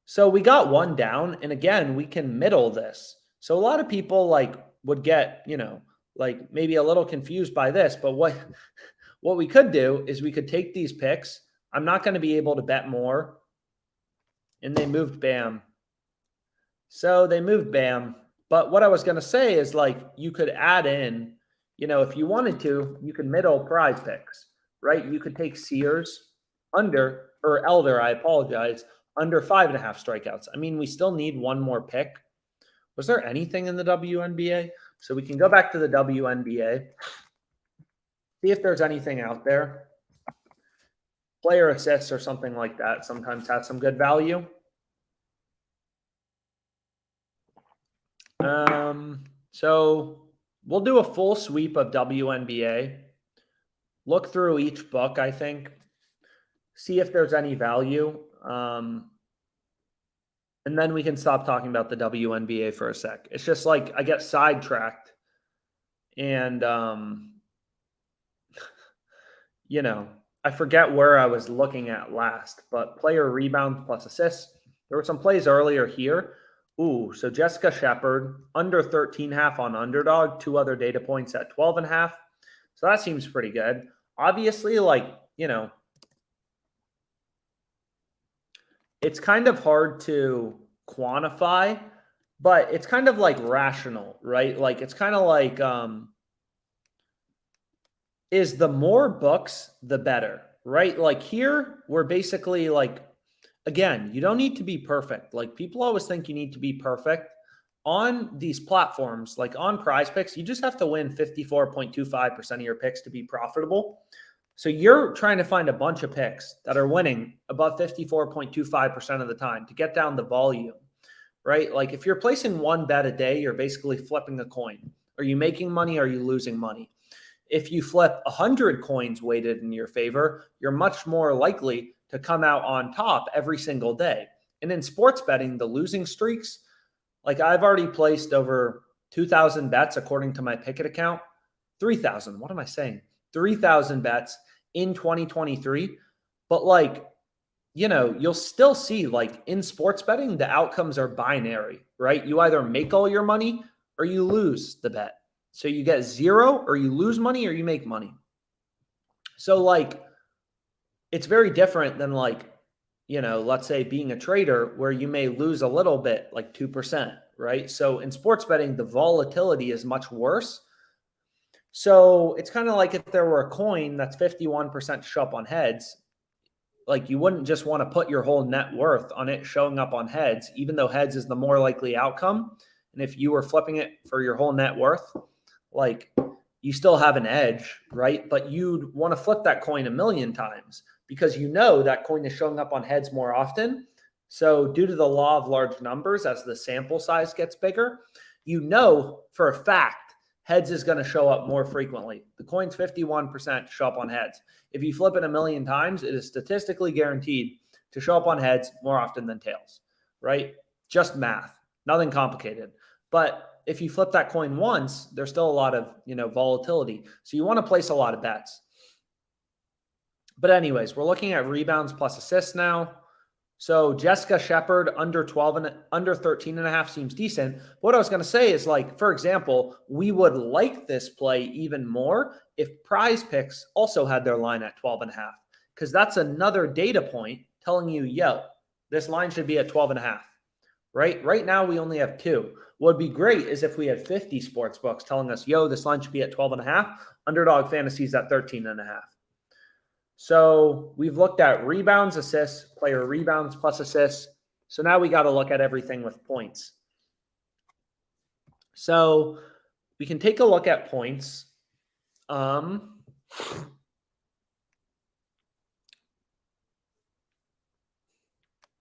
So we got one down, and again, we can middle this. So a lot of people like would get, like maybe a little confused by this, but what we could do is we could take these picks. I'm not going to be able to bet more. And they moved BAM. So they moved BAM. But what I was going to say is like you could add in, if you wanted to, you could middle prize picks, right? You could take Sears under, or Elder, I apologize, under 5.5 strikeouts. I mean, we still need one more pick. Was there anything in the WNBA? So we can go back to the WNBA, see if there's anything out there. Player assists or something like that sometimes has some good value. So we'll do a full sweep of WNBA. Look through each book, I think. See if there's any value. And then we can stop talking about the WNBA for a sec. It's just like I get sidetracked. And, I forget where I was looking at last. But player rebounds plus assists. There were some plays earlier here. Ooh, so Jessica Shepard, under 13.5 on underdog. 2 other data points at 12.5. So that seems pretty good. Obviously, like, it's kind of hard to quantify, but it's kind of like rational, right? Like it's kind of like, is the more books, the better, right? Like here, we're basically like, again, you don't need to be perfect. Like people always think you need to be perfect. On these platforms, like on Prize Picks, you just have to win 54.25% of your picks to be profitable. So you're trying to find a bunch of picks that are winning above 54.25% of the time to get down the volume, right? Like if you're placing one bet a day, you're basically flipping a coin. Are you making money? Or are you losing money? If you flip 100 coins weighted in your favor, you're much more likely to come out on top every single day. And in sports betting, the losing streaks, like I've already placed over 2,000 bets according to my Pickett account. 3,000. What am I saying? 3,000 bets in 2023. But like, you'll still see like in sports betting, the outcomes are binary, right? You either make all your money or you lose the bet. So you get zero or you lose money or you make money. So like, it's very different than like, let's say being a trader where you may lose a little bit, like 2%, right? So in sports betting, the volatility is much worse. So it's kind of like if there were a coin that's 51% to show up on heads, like you wouldn't just want to put your whole net worth on it showing up on heads, even though heads is the more likely outcome. And if you were flipping it for your whole net worth, like you still have an edge, right? But you'd want to flip that coin 1,000,000 times because that coin is showing up on heads more often. So due to the law of large numbers, as the sample size gets bigger, for a fact, heads is going to show up more frequently. The coin's 51% to show up on heads. If you flip it 1,000,000 times, it is statistically guaranteed to show up on heads more often than tails, right? Just math, nothing complicated. But if you flip that coin once, there's still a lot of, volatility. So you want to place a lot of bets. But anyways, we're looking at rebounds plus assists now. So Jessica Shepard under 12 and under 13.5 seems decent. What I was going to say is like, for example, we would like this play even more if Prize Picks also had their line at 12.5, because that's another data point telling you, this line should be at 12.5, right? Right now, we only have 2. What would be great is if we had 50 sports books telling us, yo, this line should be at 12.5. Underdog Fantasy's at 13.5. So we've looked at rebounds, assists, player rebounds plus assists. So now we got to look at everything with points. So we can take a look at points.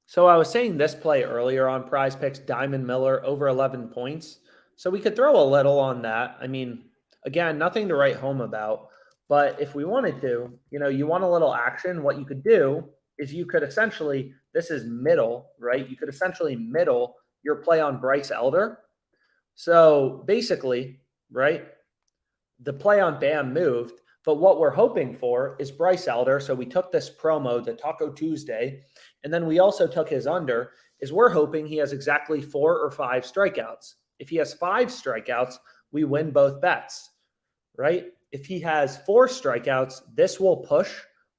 So I was saying this play earlier on Prize Picks, Diamond Miller over 11 points. So we could throw a little on that. I mean, again, nothing to write home about. But if we wanted to, you want a little action, what you could do is you could essentially, this is middle, right? You could essentially middle your play on Bryce Elder. So basically, right, the play on Bam moved. But what we're hoping for is Bryce Elder. So we took this promo, the Taco Tuesday, and then we also took his under, is we're hoping he has exactly 4 or 5 strikeouts. If he has 5 strikeouts, we win both bets, right? If he has 4 strikeouts, this will push.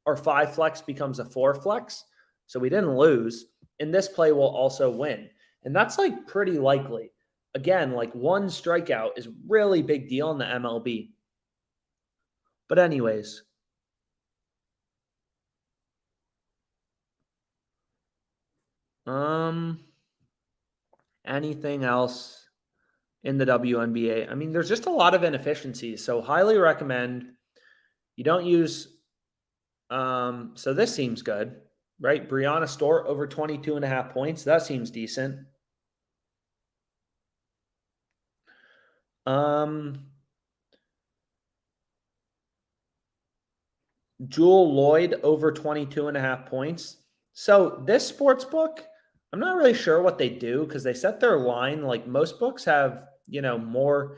Our 5 flex becomes a 4 flex. So we didn't lose. And this play will also win. And that's like pretty likely. Again, like 1 strikeout is really big deal in the MLB. But anyways, anything else in the WNBA? I mean, there's just a lot of inefficiencies. So highly recommend you don't use. So this seems good, right? Brianna Stewart over 22.5 points. That seems decent. Jewel Lloyd over 22.5 points. So this sports book, I'm not really sure what they do because they set their line. Like most books have, more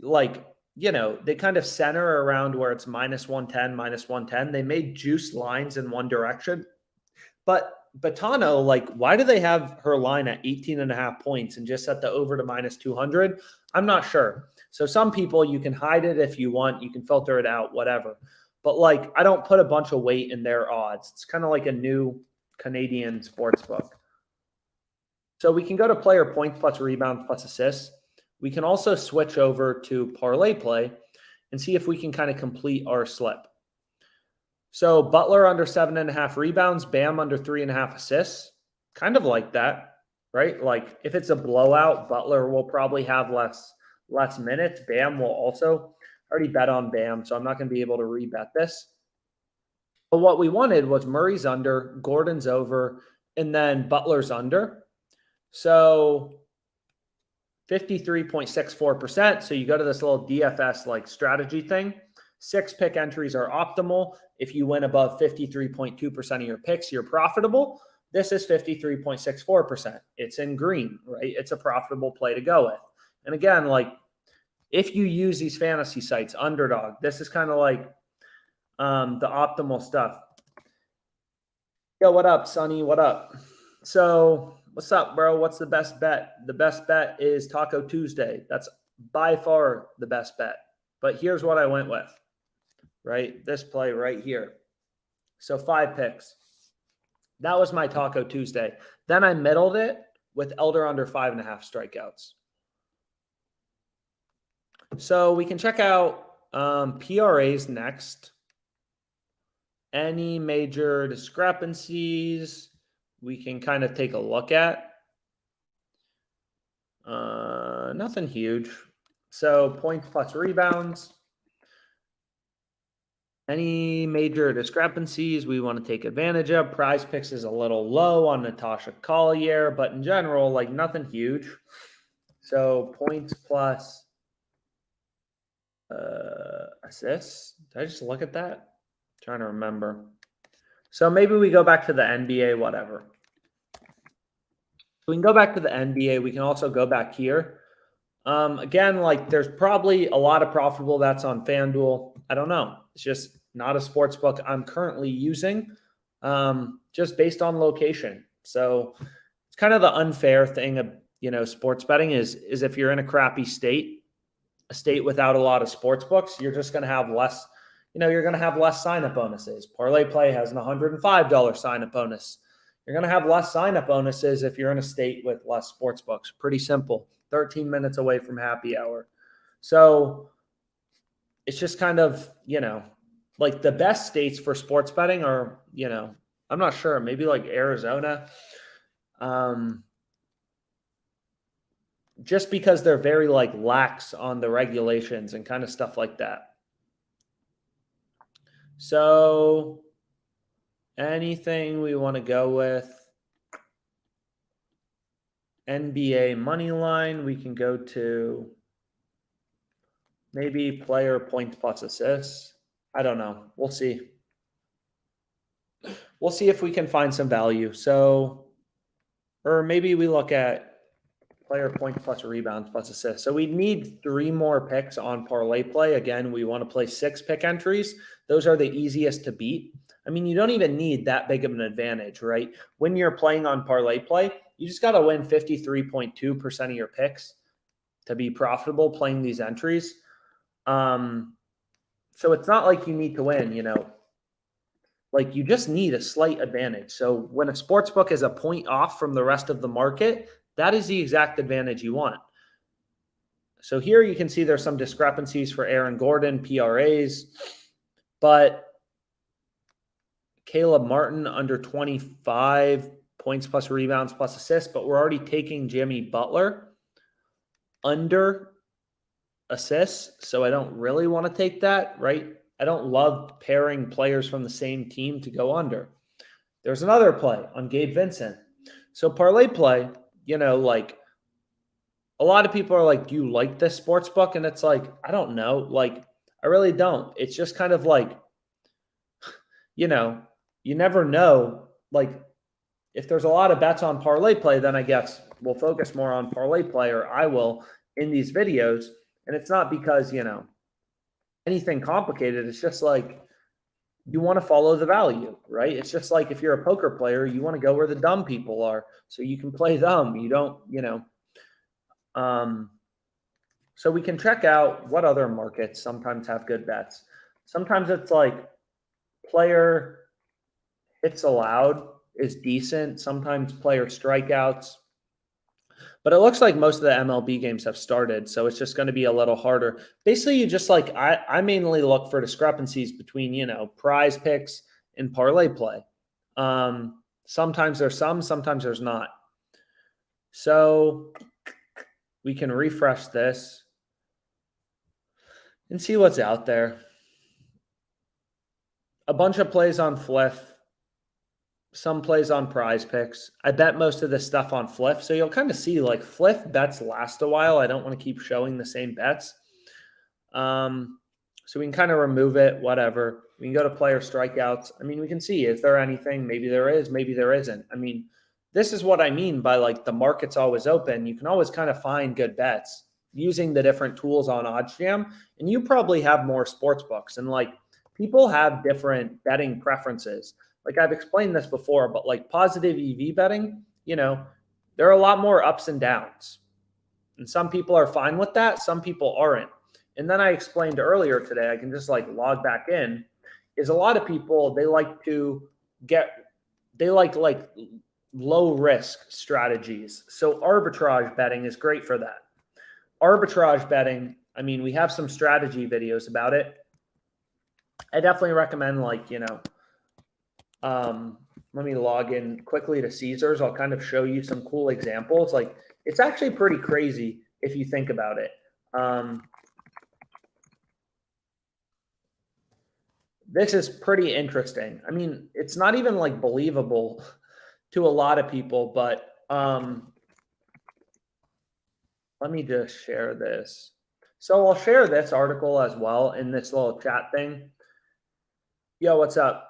like, they kind of center around where it's -110, -110. They made juice lines in one direction. But Betano, like, why do they have her line at 18.5 points and just set the over to -200? I'm not sure. So some people, you can hide it if you want. You can filter it out, whatever. But like, I don't put a bunch of weight in their odds. It's kind of like a new Canadian sports book. So we can go to player points plus rebound plus assists. We can also switch over to parlay play and see if we can kind of complete our slip. So Butler under 7.5 rebounds, Bam under 3.5 assists. Kind of like that, right? Like if it's a blowout, Butler will probably have less minutes. Bam will also. Already bet on Bam, so I'm not going to be able to rebet this. But what we wanted was Murray's under, Gordon's over, and then Butler's under. So 53.64%. So you go to this little DFS like strategy thing. 6 pick entries are optimal. If you win above 53.2% of your picks, you're profitable. This is 53.64%. It's in green, right? It's a profitable play to go with. And again, like, if you use these fantasy sites, Underdog, this is kind of like the optimal stuff. Yo, what up, Sonny? What up? So, what's up, bro? What's the best bet? The best bet is Taco Tuesday. That's by far the best bet. But here's what I went with, right? This play right here. So 5 picks. That was my Taco Tuesday. Then I middled it with Elder under 5.5 strikeouts. So we can check out PRAs next. Any major discrepancies we can kind of take a look at. Nothing huge. So points plus rebounds. Any major discrepancies we want to take advantage of. Prize Picks is a little low on Natasha Collier, but in general, like nothing huge. So points plus assists. Did I just look at that? I'm trying to remember. So maybe we go back to the NBA, whatever. We can go back to the NBA. We can also go back here. Again, like there's probably a lot of profitable bets on FanDuel. I don't know. It's just not a sports book I'm currently using, just based on location. So it's kind of the unfair thing of, sports betting is if you're in a crappy state, a state without a lot of sports books, you're just going to have less, you're going to have less sign-up bonuses. Parlay Play has an $105 sign-up bonus. You're going to have less sign-up bonuses if you're in a state with less sports books. Pretty simple. 13 minutes away from happy hour. So it's just kind of, like the best states for sports betting are, I'm not sure, maybe like Arizona. Just because they're very like lax on the regulations and kind of stuff like that. So anything we want to go with? NBA money line, we can go to maybe player points plus assists. I don't know. We'll see. We'll see if we can find some value. So, or maybe we look at player points plus rebounds plus assists. So we need 3 more picks on parlay play. Again, we want to play 6 pick entries. Those are the easiest to beat. I mean, you don't even need that big of an advantage, right? When you're playing on parlay play, you just got to win 53.2% of your picks to be profitable playing these entries. So it's not like you need to win, like you just need a slight advantage. So when a sports book is a point off from the rest of the market, that is the exact advantage you want. So here you can see there's some discrepancies for Aaron Gordon, PRAs, but Caleb Martin under 25 points plus rebounds plus assists, but we're already taking Jimmy Butler under assists. So I don't really want to take that, right? I don't love pairing players from the same team to go under. There's another play on Gabe Vincent. So parlay play, like a lot of people are like, do you like this sports book? And it's like, I don't know. Like, I really don't. It's just kind of like, you never know. Like, if there's a lot of bets on parlay play, then I guess we'll focus more on parlay play, or I will in these videos. And it's not because, anything complicated. It's just like you want to follow the value, right? It's just like if you're a poker player, you want to go where the dumb people are so you can play them. You don't, so we can check out what other markets sometimes have good bets. Sometimes it's like player hits allowed is decent. Sometimes player strikeouts. But it looks like most of the MLB games have started, so it's just going to be a little harder. Basically, you just like I mainly look for discrepancies between, prize picks and parlay play. Sometimes there's sometimes there's not. So we can refresh this and see what's out there. A bunch of plays on Fliff. Some plays on prize picks. I bet most of this stuff on Fliff. So you'll kind of see like Fliff bets last a while. I don't want to keep showing the same bets. So we can kind of remove it, whatever. We can go to player strikeouts. I mean, we can see, is there anything? Maybe there is, maybe there isn't. I mean, this is what I mean by like the market's always open. You can always kind of find good bets using the different tools on OddsJam. And you probably have more sports books, and like people have different betting preferences. Like I've explained this before, but like positive EV betting, there are a lot more ups and downs. And some people are fine with that. Some people aren't. And then I explained earlier today, I can just like log back in, is a lot of people, they like low risk strategies. So arbitrage betting is great for that. Arbitrage betting, I mean, we have some strategy videos about it. I definitely recommend let me log in quickly to Caesars. I'll kind of show you some cool examples. Like it's actually pretty crazy if you think about it. This is pretty interesting. I mean, it's not even like believable to a lot of people, but let me just share this. So I'll share this article as well in this little chat thing. Yo, what's up?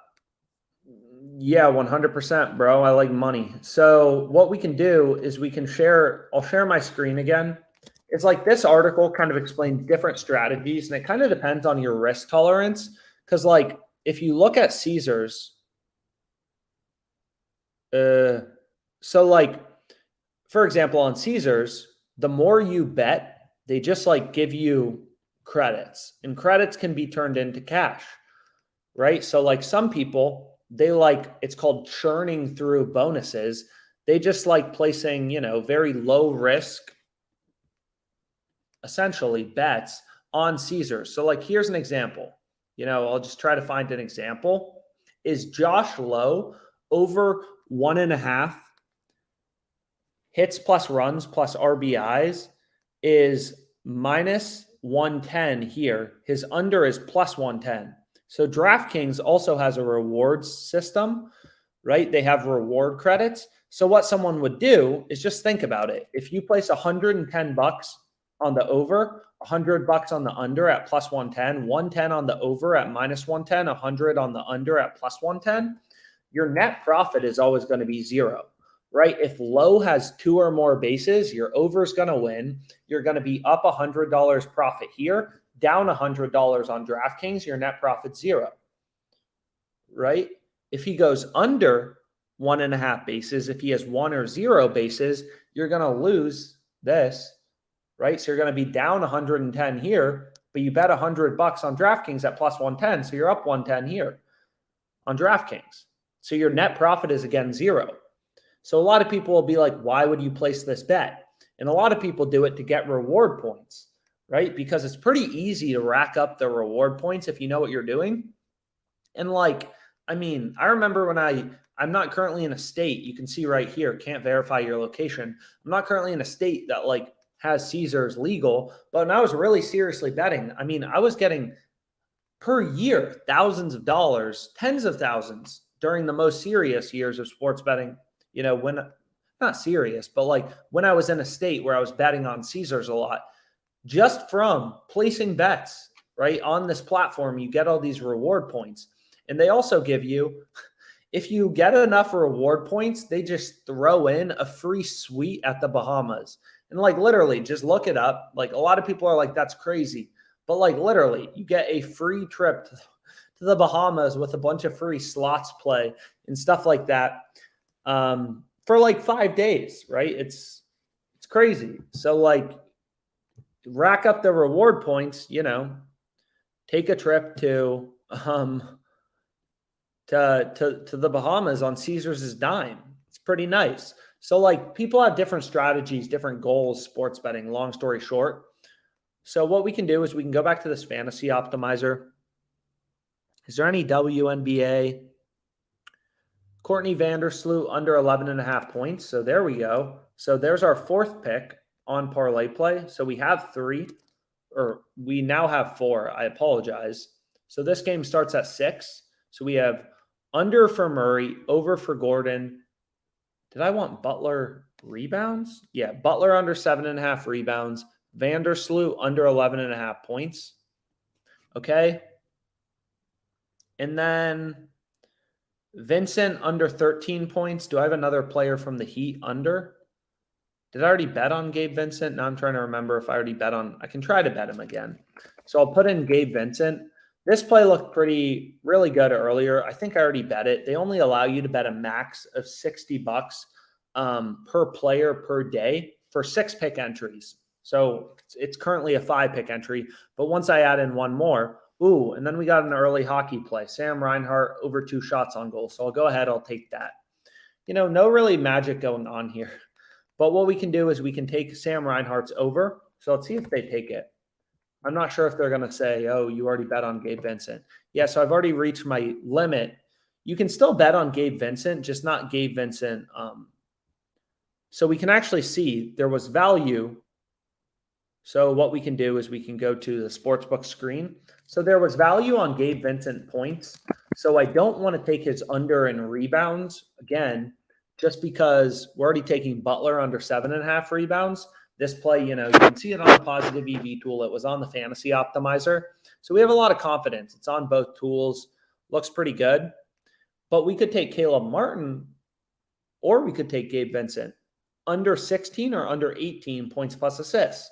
Yeah, 100%, bro. I like money. So what we can do is we can share, I'll share my screen again. It's like this article kind of explains different strategies, and it kind of depends on your risk tolerance. Because like if you look at Caesars, so like, for example, on Caesars, the more you bet, they just like give you credits, and credits can be turned into cash, right? So like some people, they like, it's called churning through bonuses. They just like placing, very low risk, essentially bets on Caesars. So like, here's an example. I'll just try to find an example. Is Josh Lowe over 1.5 hits plus runs plus RBIs is minus 110 here. His under is plus 110. So DraftKings also has a rewards system, right? They have reward credits. So what someone would do is just think about it. If you place $110 on the over, $100 on the under at plus 110, 110 on the over at minus 110, 100 on the under at plus 110, your net profit is always going to be zero, right? If Lowe has 2 or more bases, your over is going to win. You're going to be up $100 profit here, down $100 on DraftKings, your net profit zero, right? If he goes under 1.5 bases, if he has 1 or 0 bases, you're going to lose this, right? So you're going to be down 110 here, but you bet $100 on DraftKings at plus 110. So you're up 110 here on DraftKings. So your net profit is again zero. So a lot of people will be like, why would you place this bet? And a lot of people do it to get reward points, right? Because it's pretty easy to rack up the reward points if you know what you're doing. And I remember when I'm not currently in a state, you can see right here, can't verify your location. I'm not currently in a state that has Caesars legal, but when I was really seriously betting, I was getting per year thousands of dollars, tens of thousands during the most serious years of sports betting. When not serious, but when I was in a state where I was betting on Caesars a lot, just from placing bets, right, on this platform, you get all these reward points. And they also give you, if you get enough reward points, they just throw in a free suite at the Bahamas. And literally, just look it up. A lot of people are like, that's crazy. But literally, you get a free trip to the Bahamas with a bunch of free slots play and stuff like that for 5 days, right? It's crazy. So rack up the reward points, take a trip to the Bahamas on Caesars' dime. It's pretty nice. So people have different strategies, different goals, sports betting, long story short. So what we can do is we can go back to this fantasy optimizer. Is there any WNBA? Courtney Vandersloot under 11.5 points. So there we go. So there's our 4th pick on parlay play. So we have 3, or we now have 4. I apologize. So this game starts at 6. So we have under for Murray, over for Gordon. Did I want Butler rebounds? Yeah, Butler under 7.5 rebounds. Vandersloot under 11.5 points. Okay. And then Vincent under 13 points. Do I have another player from the Heat under? Did I already bet on Gabe Vincent? Now I'm trying to remember if I already bet on. I can try to bet him again. So I'll put in Gabe Vincent. This play looked really good earlier. I think I already bet it. They only allow you to bet a max of $60 per player per day for 6-pick entries. So it's currently a 5-pick entry, but once I add in one more, and then we got an early hockey play. Sam Reinhart over 2 shots on goal. So I'll go ahead. I'll take that. No really magic going on here. But what we can do is we can take Sam Reinhart's over. So let's see if they take it. I'm not sure if they're going to say, oh, you already bet on Gabe Vincent. Yeah, so I've already reached my limit. You can still bet on Gabe Vincent, just not Gabe Vincent. So we can actually see there was value. So what we can do is we can go to the sportsbook screen. So there was value on Gabe Vincent points. So I don't want to take his under in rebounds again, just because we're already taking Butler under 7.5 rebounds. This play, you can see it on the positive EV tool. It was on the fantasy optimizer. So we have a lot of confidence. It's on both tools. Looks pretty good. But we could take Caleb Martin, or we could take Gabe Vincent under 16 or under 18 points plus assists.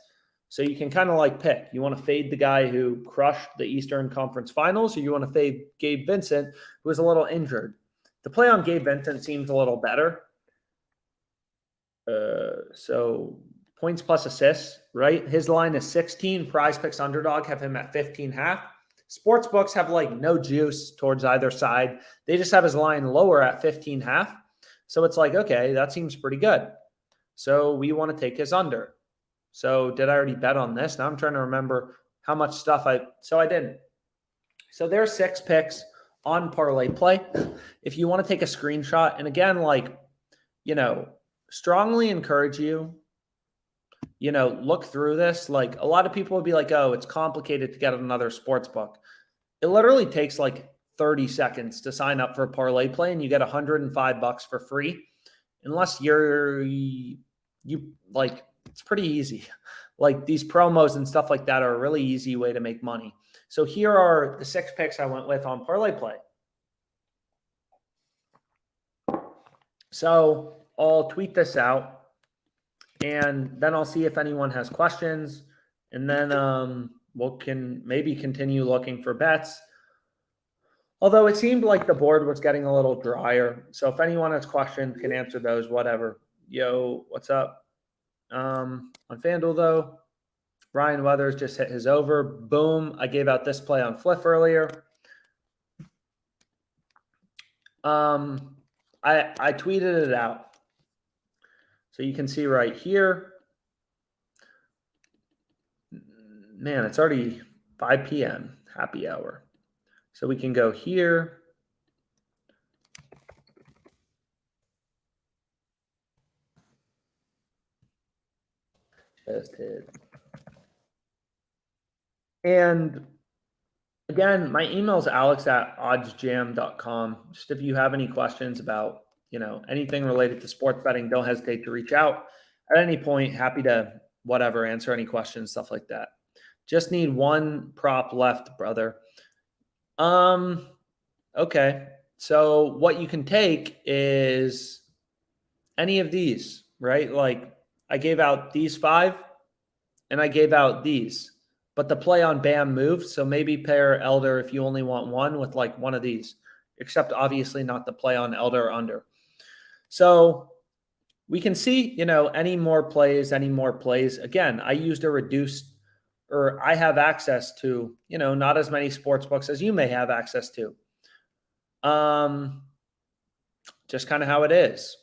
So you can kind of pick. You want to fade the guy who crushed the Eastern Conference Finals, or you want to fade Gabe Vincent, who was a little injured. The play on Gabe Vincent seems a little better. So points plus assists, right? His line is 16. Prize Picks underdog have him at 15.5. Sports books have like no juice towards either side. They just have his line lower at 15.5. So it's like, okay, that seems pretty good. So we want to take his under. So did I already bet on this? Now I'm trying to remember how much stuff I didn't. So there's 6 picks on Parlay Play. If you want to take a screenshot, and again, like, strongly encourage you, look through this. Like, a lot of people would be like, oh, it's complicated to get another sports book. It literally takes like 30 seconds to sign up for Parlay Play, and you get $105 for free. Unless you like, it's pretty easy. Like, these promos and stuff like that are a really easy way to make money. So here are the 6 picks I went with on Parlay Play. So I'll tweet this out, and then I'll see if anyone has questions, and then can maybe continue looking for bets. Although it seemed like the board was getting a little drier. So if anyone has questions, can answer those, whatever. Yo, what's up? On FanDuel, though, Ryan Weathers just hit his over. Boom. I gave out this play on Fliff earlier. I tweeted it out. So you can see right here. Man, it's already 5 p.m. Happy hour. So we can go here. Just hit. And again, my email is alex@oddsjam.com. Just if you have any questions about, anything related to sports betting, don't hesitate to reach out at any point. Happy to answer any questions, stuff like that. Just need one prop left, brother. Okay. So what you can take is any of these, right? Like, I gave out these 5 and I gave out these, but the play on Bam moved. So maybe pair Elder if you only want one with like one of these, except obviously not the play on Elder or under. So we can see, any more plays. Again, I used a reduced, or I have access to, not as many sports books as you may have access to. Just kind of how it is.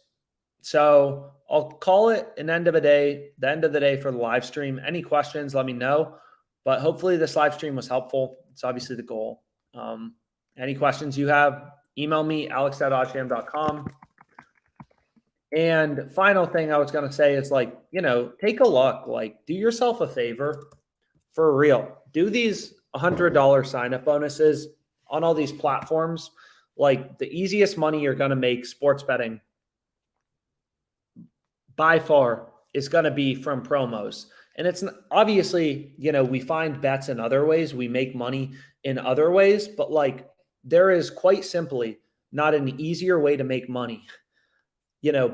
So I'll call it the end of the day for the live stream. Any questions, let me know. But hopefully this live stream was helpful. It's obviously the goal. Any questions you have, email me, alex@oddsjam.com. And final thing I was going to say is, like, take a look, like, do yourself a favor for real. Do these $100 sign-up bonuses on all these platforms. Like, the easiest money you're going to make sports betting by far is going to be from promos. And it's obviously, we find bets in other ways. We make money in other ways, but like, there is quite simply not an easier way to make money,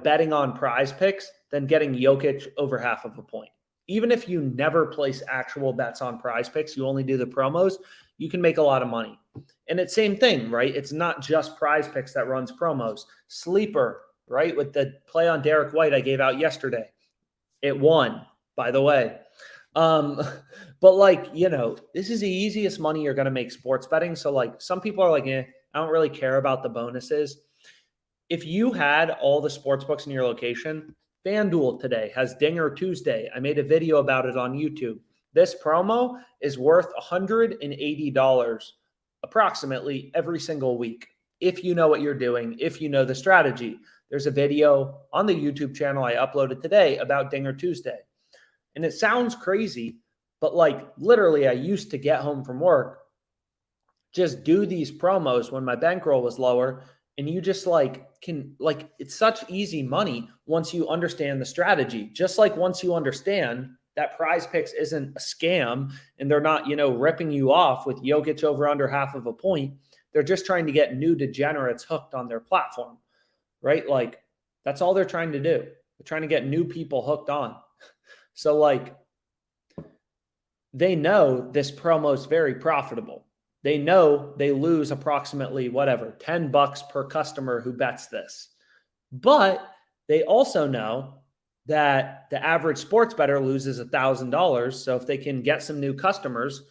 betting on Prize Picks than getting Jokic over half of a point. Even if you never place actual bets on Prize Picks, you only do the promos, you can make a lot of money. And it's same thing, right? It's not just Prize Picks that runs promos. Sleeper, right? With the play on Derek White I gave out yesterday. It won, by the way. But like, this is the easiest money you're going to make sports betting. So like, some people are like, I don't really care about the bonuses. If you had all the sports books in your location, FanDuel today has Dinger Tuesday. I made a video about it on YouTube. This promo is worth $180 approximately every single week. If you know what you're doing, if you know the strategy. There's a video on the YouTube channel I uploaded today about Dinger Tuesday. And it sounds crazy, but like, literally, I used to get home from work, just do these promos when my bankroll was lower. And you just it's such easy money once you understand the strategy. Just like once you understand that Prize Picks isn't a scam and they're not, ripping you off with Jokic over under half of a point. They're just trying to get new degenerates hooked on their platform, right? Like, that's all they're trying to do. They're trying to get new people hooked on. So like, they know this promo is very profitable. They know they lose approximately $10 per customer who bets this. But they also know that the average sports bettor loses $1,000. So if they can get some new customers,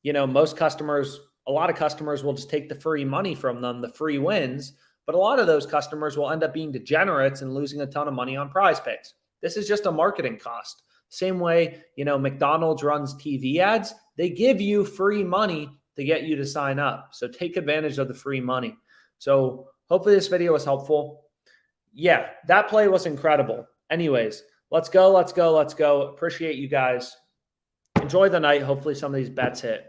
most customers, a lot of customers will just take the free money from them, the free wins. But a lot of those customers will end up being degenerates and losing a ton of money on Prize Picks. This is just a marketing cost. Same way, McDonald's runs TV ads. They give you free money to get you to sign up. So take advantage of the free money. So hopefully this video was helpful. Yeah, that play was incredible. Anyways, let's go. Appreciate you guys. Enjoy the night. Hopefully some of these bets hit.